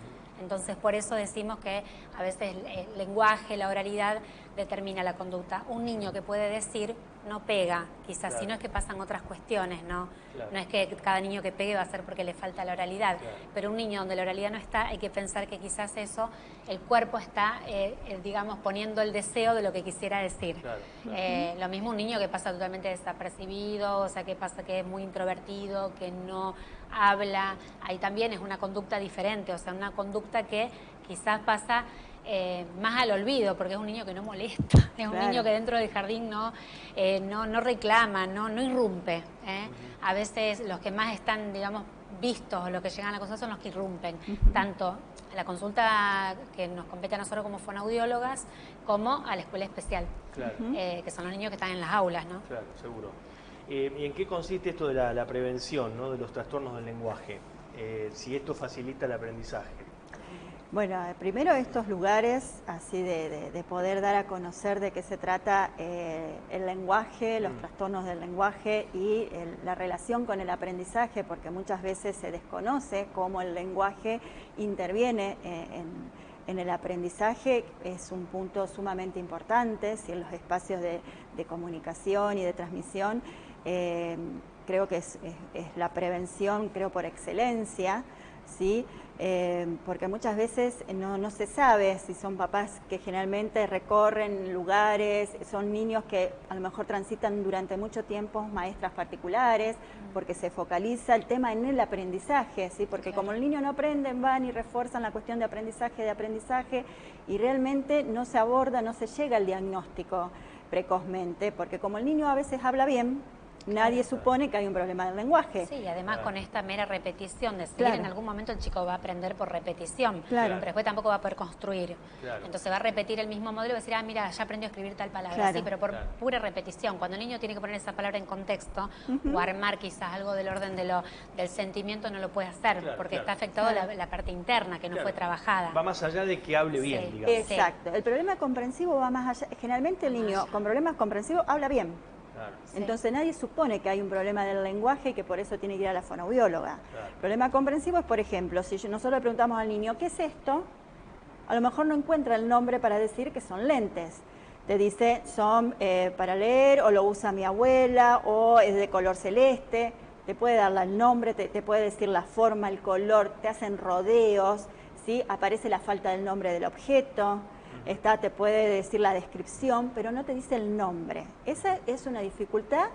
F: Entonces, por eso decimos que a veces el lenguaje, la oralidad, determina la conducta. Un niño que puede decir no pega, quizás,
A: claro.
F: sino es que pasan otras cuestiones, ¿no?
A: Claro.
F: No es que cada niño que pegue va a ser porque le falta la oralidad,
A: claro.
F: Pero un niño donde la oralidad no está, hay que pensar que quizás eso, el cuerpo está, digamos, poniendo el deseo de lo que quisiera decir.
A: Claro.
F: Lo mismo un niño que pasa totalmente desapercibido, o sea, que pasa que es muy introvertido, que no habla, ahí también es una conducta diferente, o sea, una conducta que quizás pasa más al olvido, porque es un niño que no molesta, es un niño que dentro del jardín no reclama, no irrumpe. A veces los que más están, digamos, vistos o los que llegan a la consulta son los que irrumpen, tanto a la consulta que nos compete a nosotros como fonoaudiólogas, como a la escuela especial,
A: claro.
F: Que son los niños que están en las aulas, ¿no?
A: Claro, seguro. ¿Y en qué consiste esto de la prevención, ¿no? De los trastornos del lenguaje? Si esto facilita el aprendizaje.
E: Bueno, primero estos lugares, así de poder dar a conocer de qué se trata el lenguaje, los trastornos del lenguaje y la relación con el aprendizaje, porque muchas veces se desconoce cómo el lenguaje interviene en el aprendizaje, es un punto sumamente importante, si en los espacios de comunicación y de transmisión, creo que es la prevención, creo, por excelencia. ¿sí? Porque muchas veces no se sabe si son papás que generalmente recorren lugares, son niños que a lo mejor transitan durante mucho tiempo maestras particulares, porque se focaliza el tema en el aprendizaje, ¿sí? Porque claro, como el niño no aprende, van y refuerzan la cuestión de aprendizaje, y realmente no se aborda, no se llega al diagnóstico precozmente, porque como el niño a veces habla bien, nadie supone que hay un problema del lenguaje.
F: Sí, y además con esta mera repetición, de seguir,
E: claro,
F: en algún momento el chico va a aprender por repetición,
E: claro,
F: pero después tampoco va a poder construir.
A: Claro.
F: Entonces va a repetir el mismo modelo y va a decir, ah, mira, ya aprendió a escribir tal palabra,
E: claro,
F: sí, pero por pura repetición. Cuando el niño tiene que poner esa palabra en contexto o armar quizás algo del orden del sentimiento, no lo puede hacer, porque está afectado la parte interna que no fue trabajada.
A: Va más allá de que hable bien, digamos.
E: Exacto. El problema comprensivo va más allá. Generalmente el niño con problemas comprensivos habla bien.
A: Claro.
E: Entonces nadie supone que hay un problema del lenguaje y que por eso tiene que ir a la fonoaudióloga. El problema comprensivo es, por ejemplo, si nosotros le preguntamos al niño, ¿qué es esto? A lo mejor no encuentra el nombre para decir que son lentes. Te dice, son para leer, o lo usa mi abuela, o es de color celeste. Te puede dar el nombre, te puede decir la forma, el color, te hacen rodeos, ¿sí? Aparece la falta del nombre del objeto. Te puede decir la descripción, pero no te dice el nombre. Esa es una dificultad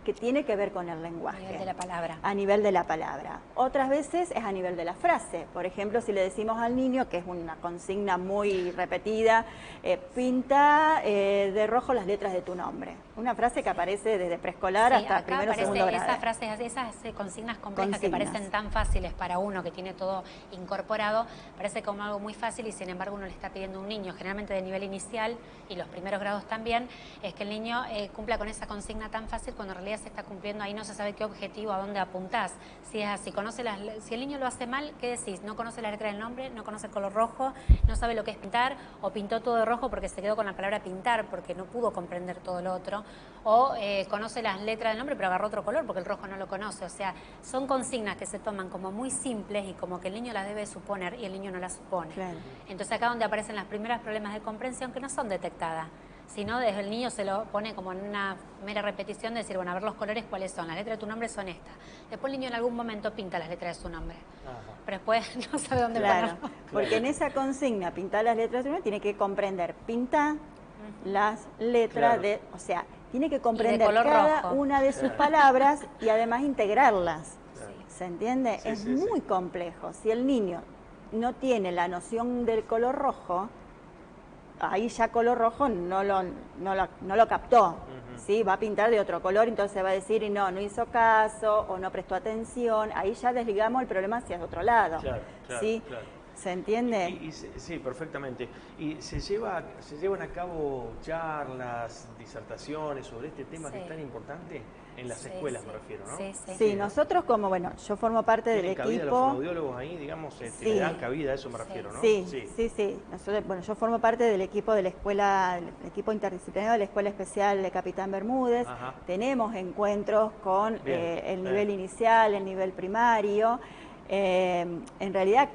E: que tiene que ver con el lenguaje.
F: A nivel de la palabra.
E: A nivel de la palabra. Otras veces es a nivel de la frase. Por ejemplo, si le decimos al niño, que es una consigna muy repetida, pinta de rojo las letras de tu nombre. Una frase que aparece desde preescolar hasta primero o segundo grado.
F: Esas frases, esas consignas complejas que parecen tan fáciles para uno que tiene todo incorporado, parece como algo muy fácil y sin embargo uno le está pidiendo a un niño, generalmente de nivel inicial y los primeros grados también, es que el niño cumpla con esa consigna tan fácil cuando en realidad se está cumpliendo, ahí no se sabe qué objetivo, a dónde apuntás. Si es así, si el niño lo hace mal, ¿qué decís? No conoce la letra del nombre, no conoce el color rojo, no sabe lo que es pintar, o pintó todo de rojo porque se quedó con la palabra pintar, porque no pudo comprender todo lo otro, o conoce las letras del nombre pero agarró otro color porque el rojo no lo conoce. O sea, son consignas que se toman como muy simples y como que el niño las debe suponer y el niño no las supone.
E: Claro.
F: Entonces acá donde aparecen las primeras problemas de comprensión que no son detectadas, sino desde el niño se lo pone como en una mera repetición de decir, bueno, a ver los colores cuáles son, las letras de tu nombre son estas. Después el niño en algún momento pinta las letras de su nombre, pero después no sabe dónde ponerlo.
E: Porque en esa consigna, pintar las letras de tu nombre, tiene que comprender, pinta las letras o sea, tiene que comprender cada una de sus palabras y además integrarlas. ¿Se entiende? Es muy complejo. Si el niño no tiene la noción del color rojo, ahí ya color rojo no lo captó, ¿sí? Va a pintar de otro color, entonces va a decir, y no hizo caso, o no prestó atención, ahí ya desligamos el problema hacia otro lado, ¿sí? ¿Se entiende?
A: Sí, perfectamente. ¿Y se llevan a cabo charlas, disertaciones sobre este tema que es tan importante? En las escuelas me refiero, ¿no?
E: Sí, nosotros como, yo formo parte del equipo. ¿Tienen cabida los fonoaudiólogos ahí, digamos? ¿Le dan cabida a eso me refiero, no? Sí. Nosotros, yo formo parte del equipo de la escuela, el equipo interdisciplinario de la Escuela Especial de Capitán Bermúdez. Tenemos encuentros con el nivel inicial, el nivel primario. En realidad,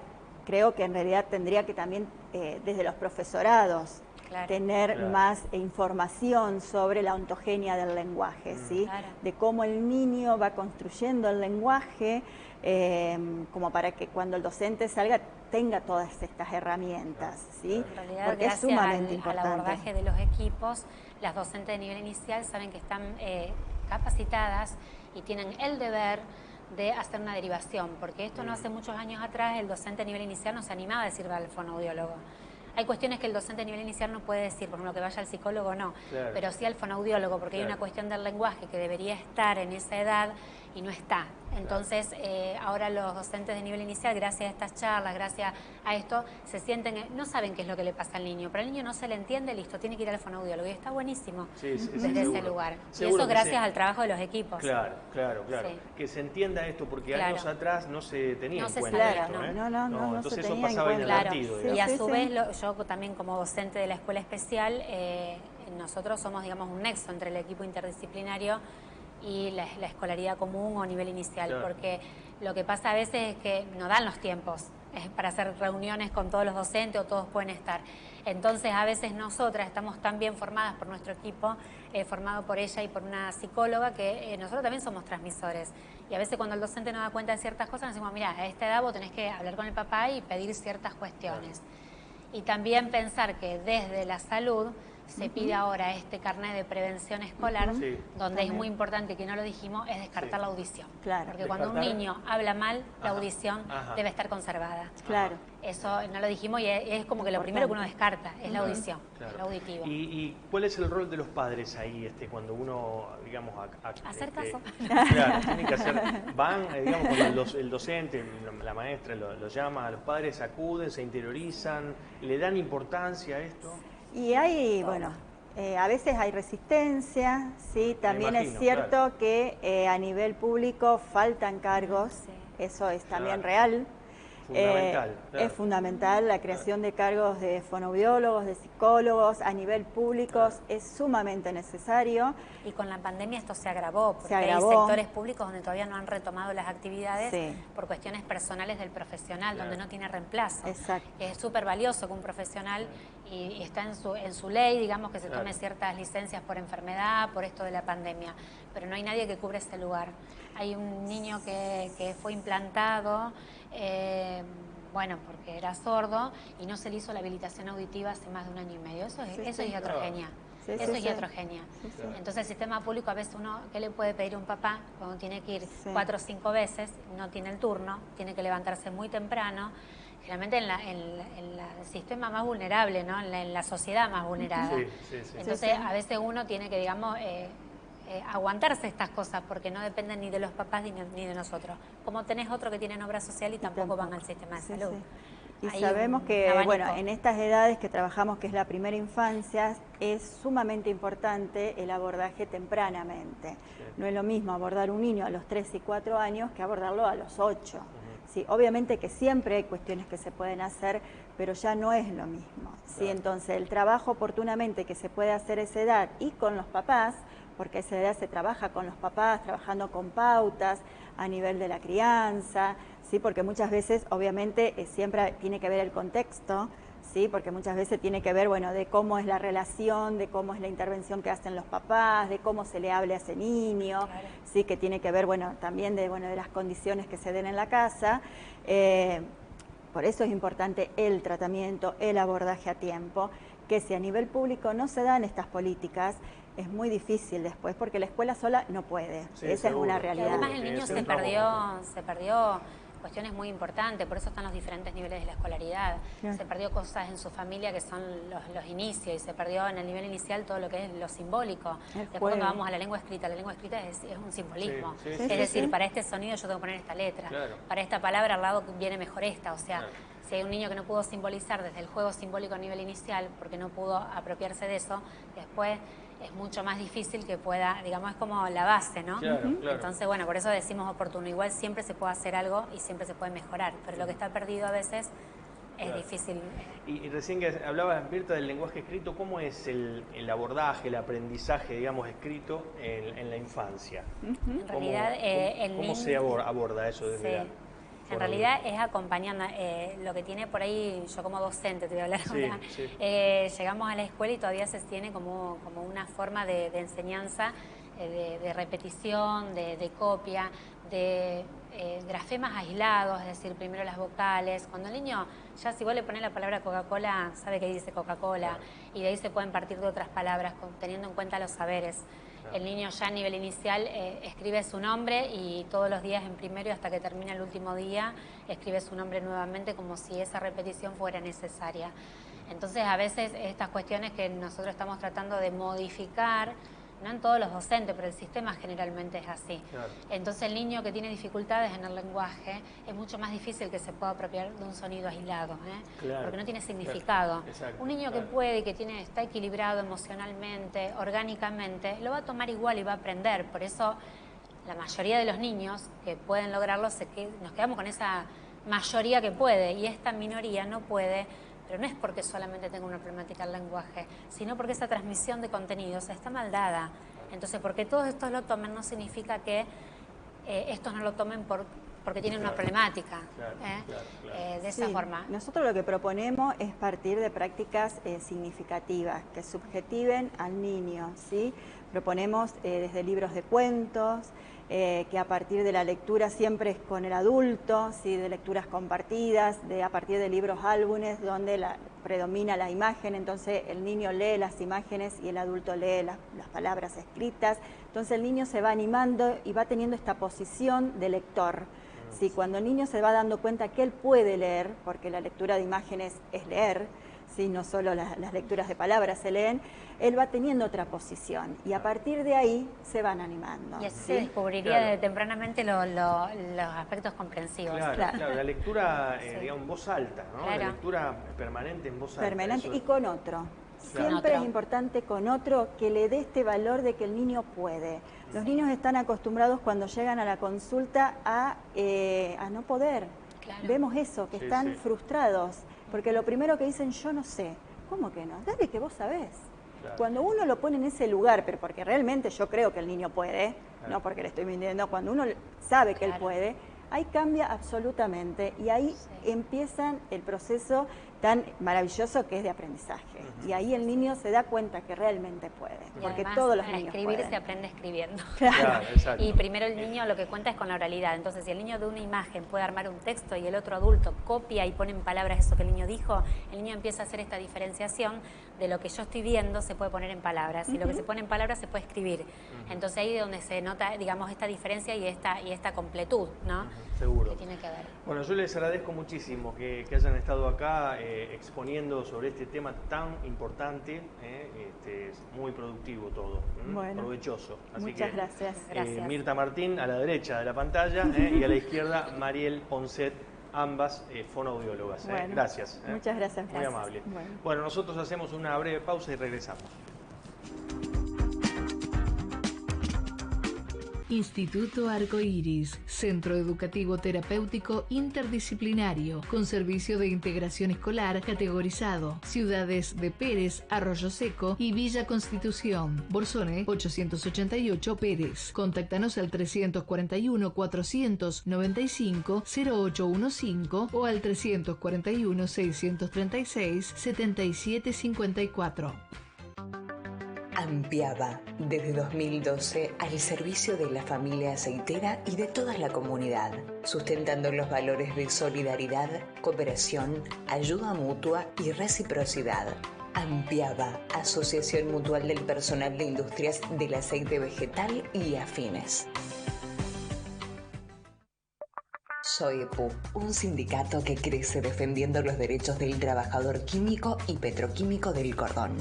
E: creo que tendría que también, desde los profesorados, tener más información sobre la ontogenia del lenguaje, ¿sí? De cómo el niño va construyendo el lenguaje, como para que cuando el docente salga tenga todas estas herramientas, ¿sí?
F: En realidad,
E: porque es sumamente importante.
F: Al abordaje de los equipos, las docentes de nivel inicial saben que están capacitadas y tienen el deber de hacer una derivación, porque esto no hace muchos años atrás el docente a nivel inicial no se animaba a decir al fonoaudiólogo. Hay cuestiones que el docente a nivel inicial no puede decir, por ejemplo, que vaya al psicólogo no, pero sí al fonoaudiólogo, porque hay una cuestión del lenguaje que debería estar en esa edad y no está. Entonces, ahora los docentes de nivel inicial, gracias a estas charlas, gracias a esto, se sienten, no saben qué es lo que le pasa al niño, pero al niño no se le entiende, listo, tiene que ir al fonoaudiólogo y está buenísimo desde ese lugar. Y eso gracias al trabajo de los equipos.
A: Claro. Que se entienda esto, porque años atrás no se tenía en cuenta esto,
E: no
A: entonces
E: se
A: eso
E: tenía
A: pasaba
E: en cuenta.
A: inadvertido.
F: Y a su vez, yo también como docente de la escuela especial, nosotros somos, digamos, un nexo entre el equipo interdisciplinario y la escolaridad común o nivel inicial, porque lo que pasa a veces es que no dan los tiempos para hacer reuniones con todos los docentes o todos pueden estar. Entonces, a veces nosotras estamos tan bien formadas por nuestro equipo, formado por ella y por una psicóloga, que nosotros también somos transmisores. Y a veces cuando el docente nos da cuenta de ciertas cosas, nos decimos, mira, a esta edad vos tenés que hablar con el papá y pedir ciertas cuestiones. Y también pensar que desde la salud se pide ahora este carnet de prevención escolar, donde es muy importante, que no lo dijimos, es descartar la audición.
E: Claro.
F: Porque cuando un niño habla mal, la audición debe estar conservada.
E: Claro.
F: Eso no lo dijimos y es como que lo primero que uno descarta, es la audición, lo auditivo.
A: ¿Y cuál es el rol de los padres ahí, cuando uno, digamos...
F: Hacer caso.
A: Claro, tienen que hacer... Van, digamos, cuando el docente, la maestra lo llama, a los padres acuden, se interiorizan, ¿le dan importancia a esto?
E: Y hay, bueno, a veces hay resistencia, ¿sí? También
A: imagino,
E: es cierto que a nivel público faltan cargos, eso es también real.
A: Fundamental, claro.
E: Es fundamental la creación de cargos de fonoaudiólogos, de psicólogos a nivel público, es sumamente necesario.
F: Y con la pandemia esto se agravó, porque
E: hay
F: sectores públicos donde todavía no han retomado las actividades por cuestiones personales del profesional, donde no tiene reemplazo.
E: Exacto.
F: Es súper valioso que un profesional, y está en su ley, digamos, que se tome ciertas licencias por enfermedad, por esto de la pandemia, pero no hay nadie que cubre ese lugar. Hay un niño que fue implantado, bueno, porque era sordo y no se le hizo la habilitación auditiva hace más de 1 año y medio. Eso es iatrogenia. Eso es iatrogenia. Entonces el sistema público, a veces uno, ¿qué le puede pedir a un papá cuando tiene que ir 4 o 5 veces? No tiene el turno, tiene que levantarse muy temprano. Generalmente en el sistema más vulnerable, ¿no? En la sociedad más vulnerada. Entonces a veces uno tiene que, digamos... aguantarse estas cosas porque no dependen ni de los papás ni de nosotros. Como tenés otro que tienen obra social y tampoco van al sistema de salud.
E: Y sabemos que, bueno, en estas edades que trabajamos, que es la primera infancia, es sumamente importante el abordaje tempranamente. No es lo mismo abordar un niño a los 3 y 4 años que abordarlo a los 8. Sí, obviamente que siempre hay cuestiones que se pueden hacer, pero ya no es lo mismo. ¿Sí? Entonces, el trabajo oportunamente que se puede hacer a esa edad y con los papás, porque a esa edad se trabaja con los papás, trabajando con pautas a nivel de la crianza, ¿sí? Porque muchas veces, obviamente, siempre tiene que ver el contexto, ¿sí? Porque muchas veces tiene que ver, bueno, de cómo es la relación, de cómo es la intervención que hacen los papás, de cómo se le hable a ese niño, ¿sí? Que tiene que ver, bueno, también de las condiciones que se den en la casa. Por eso es importante el tratamiento, el abordaje a tiempo, que si a nivel público no se dan estas políticas, es muy difícil después, porque la escuela sola no puede. Esa es una realidad.
F: Y además el niño se perdió cuestiones muy importantes, por eso están los diferentes niveles de la escolaridad. Se perdió cosas en su familia que son los inicios, y se perdió en el nivel inicial todo lo que es lo simbólico. Después cuando vamos a la lengua escrita es un simbolismo. Es decir, para este sonido yo tengo que poner esta letra, para esta palabra al lado viene mejor esta, o sea... Si hay un niño que no pudo simbolizar desde el juego simbólico a nivel inicial, porque no pudo apropiarse de eso, después es mucho más difícil que pueda, digamos, es como la base, ¿no? Entonces, bueno, por eso decimos oportuno. Igual siempre se puede hacer algo y siempre se puede mejorar, pero lo que está perdido a veces es difícil.
A: Y recién que hablabas, Mirta, del lenguaje escrito, ¿cómo es el abordaje, el aprendizaje, digamos, escrito en la infancia?
F: En realidad,
A: ¿Cómo se aborda eso desde la...
F: En realidad es acompañando, lo que tiene por ahí, yo como docente te voy a hablar ahora, llegamos a la escuela y todavía se tiene como una forma de enseñanza, de repetición, de copia, de grafemas aislados, es decir, primero las vocales. Cuando el niño, ya si vos le pones la palabra Coca-Cola, sabe que dice Coca-Cola, y de ahí se pueden partir de otras palabras, teniendo en cuenta los saberes. El niño ya a nivel inicial escribe su nombre y todos los días en primero y hasta que termina el último día escribe su nombre nuevamente como si esa repetición fuera necesaria. Entonces a veces estas cuestiones que nosotros estamos tratando de modificar, no en todos los docentes, pero el sistema generalmente es así. Entonces el niño que tiene dificultades en el lenguaje es mucho más difícil que se pueda apropiar de un sonido aislado, porque no tiene significado. Un niño que puede y que está equilibrado emocionalmente, orgánicamente, lo va a tomar igual y va a aprender. Por eso la mayoría de los niños que pueden lograrlo, nos quedamos con esa mayoría que puede, y esta minoría no puede. Pero no es porque solamente tenga una problemática del lenguaje, sino porque esa transmisión de contenidos está mal dada. Entonces, porque todos estos lo tomen no significa que estos no lo tomen por porque tienen una problemática. De esa
E: Sí,
F: forma.
E: nosotros lo que proponemos es partir de prácticas significativas, que subjetiven al niño, ¿sí? Proponemos desde libros de cuentos, que a partir de la lectura siempre es con el adulto, ¿sí? De lecturas compartidas, a partir de libros álbumes donde predomina la imagen, entonces el niño lee las imágenes y el adulto lee las palabras escritas, entonces el niño se va animando y va teniendo esta posición de lector. Sí, cuando el niño se va dando cuenta que él puede leer, porque la lectura de imágenes es leer, ¿sí? No solo las lecturas de palabras se leen, él va teniendo otra posición y a partir de ahí se van animando.
F: Y así
E: ¿sí?
F: se descubriría tempranamente los aspectos comprensivos.
A: Claro, la lectura, digamos, en voz alta, ¿no?
F: Claro.
A: La lectura permanente en voz alta.
E: Permanente y con otro.
A: Claro.
E: Siempre es importante con otro que le dé este valor de que el niño puede. Los niños están acostumbrados cuando llegan a la consulta a no poder.
F: Claro.
E: Vemos eso, que están frustrados, porque lo primero que dicen, yo no sé. ¿Cómo que no? Dale que vos sabés. Claro. Cuando uno lo pone en ese lugar, pero porque realmente yo creo que el niño puede, no porque le estoy mintiendo, cuando uno sabe que él puede, ahí cambia absolutamente y ahí empiezan el proceso tan maravilloso que es de aprendizaje. Y ahí el niño se da cuenta que realmente puede, porque
F: además,
E: todos los niños
F: escribir
E: pueden.
F: se aprende escribiendo.
E: Claro.
F: Y primero el niño lo que cuenta es con la oralidad. Entonces, si el niño de una imagen puede armar un texto y el otro adulto copia y pone en palabras eso que el niño dijo, el niño empieza a hacer esta diferenciación de lo que yo estoy viendo se puede poner en palabras y lo que se pone en palabras se puede escribir. Entonces ahí es donde se nota, digamos, esta diferencia y esta completud, ¿no?
A: Seguro.
F: Que tiene que ver.
A: Bueno, yo les agradezco muchísimo que hayan estado acá exponiendo sobre este tema tan importante, es muy productivo todo,
E: bueno,
A: provechoso. Así
E: muchas gracias.
A: Mirta Martín a la derecha de la pantalla y a la izquierda Mariel Poncet, ambas fonoaudiólogas.
E: Bueno,
A: gracias.
E: Muchas gracias.
A: Muy amable. Bueno, nosotros hacemos una breve pausa y regresamos.
C: Instituto Arcoíris, Centro Educativo Terapéutico Interdisciplinario, con servicio de integración escolar categorizado. Ciudades de Pérez, Arroyo Seco y Villa Constitución. Bolsone 888 Pérez. Contáctanos al 341-495-0815 o al 341-636-7754.
G: Ampiaba, desde 2012, al servicio de la familia aceitera y de toda la comunidad, sustentando los valores de solidaridad, cooperación, ayuda mutua y reciprocidad. Ampiaba, Asociación Mutual del Personal de Industrias del Aceite Vegetal y Afines. SOEPU, un sindicato que crece defendiendo los derechos del trabajador químico y petroquímico del cordón.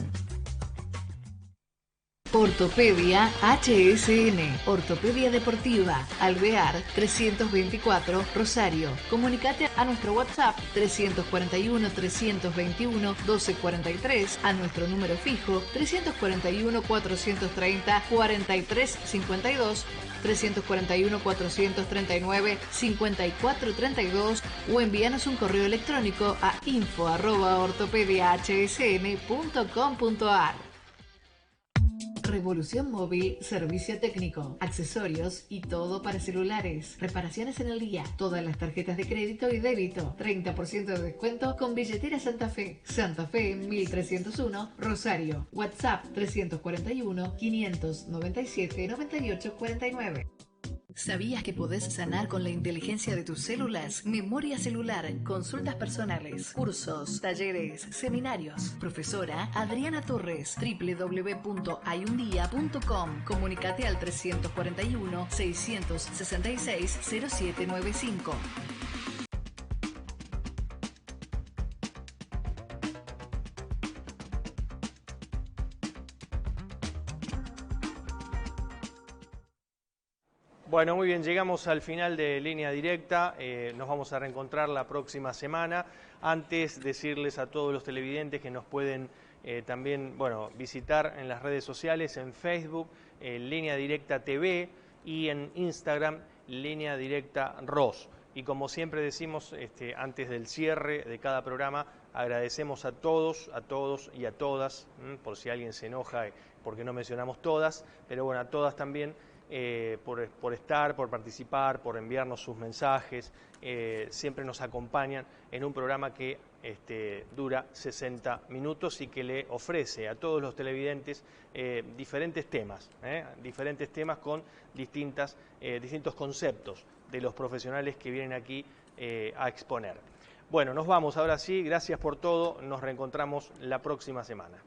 C: Ortopedia HSN, Ortopedia Deportiva, Alvear 324, Rosario. Comunicate a nuestro WhatsApp 341-321-1243, a nuestro número fijo 341-430-4352, 341-439-5432 o envíanos un correo electrónico a info@ortopediahsn.com.ar. Revolución Móvil, servicio técnico, accesorios y todo para celulares. Reparaciones en el día. Todas las tarjetas de crédito y débito. 30% de descuento con billetera Santa Fe. Santa Fe 1301, Rosario. WhatsApp 341-597-9849. ¿Sabías que podés sanar con la inteligencia de tus células? Memoria celular, consultas personales, cursos, talleres, seminarios. Profesora Adriana Torres, www.hayundia.com. Comunicate al 341-666-0795.
A: Bueno, muy bien, llegamos al final de Línea Directa, nos vamos a reencontrar la próxima semana. Antes, decirles a todos los televidentes que nos pueden también visitar en las redes sociales, en Facebook, Línea Directa TV y en Instagram, Línea Directa ROS. Y como siempre decimos, antes del cierre de cada programa, agradecemos a todos y a todas, por si alguien se enoja porque no mencionamos todas, pero bueno, a todas también, por estar, por participar, por enviarnos sus mensajes. Siempre nos acompañan en un programa que dura 60 minutos y que le ofrece a todos los televidentes diferentes temas con distintos conceptos de los profesionales que vienen aquí a exponer. Bueno, nos vamos ahora sí, gracias por todo, nos reencontramos la próxima semana.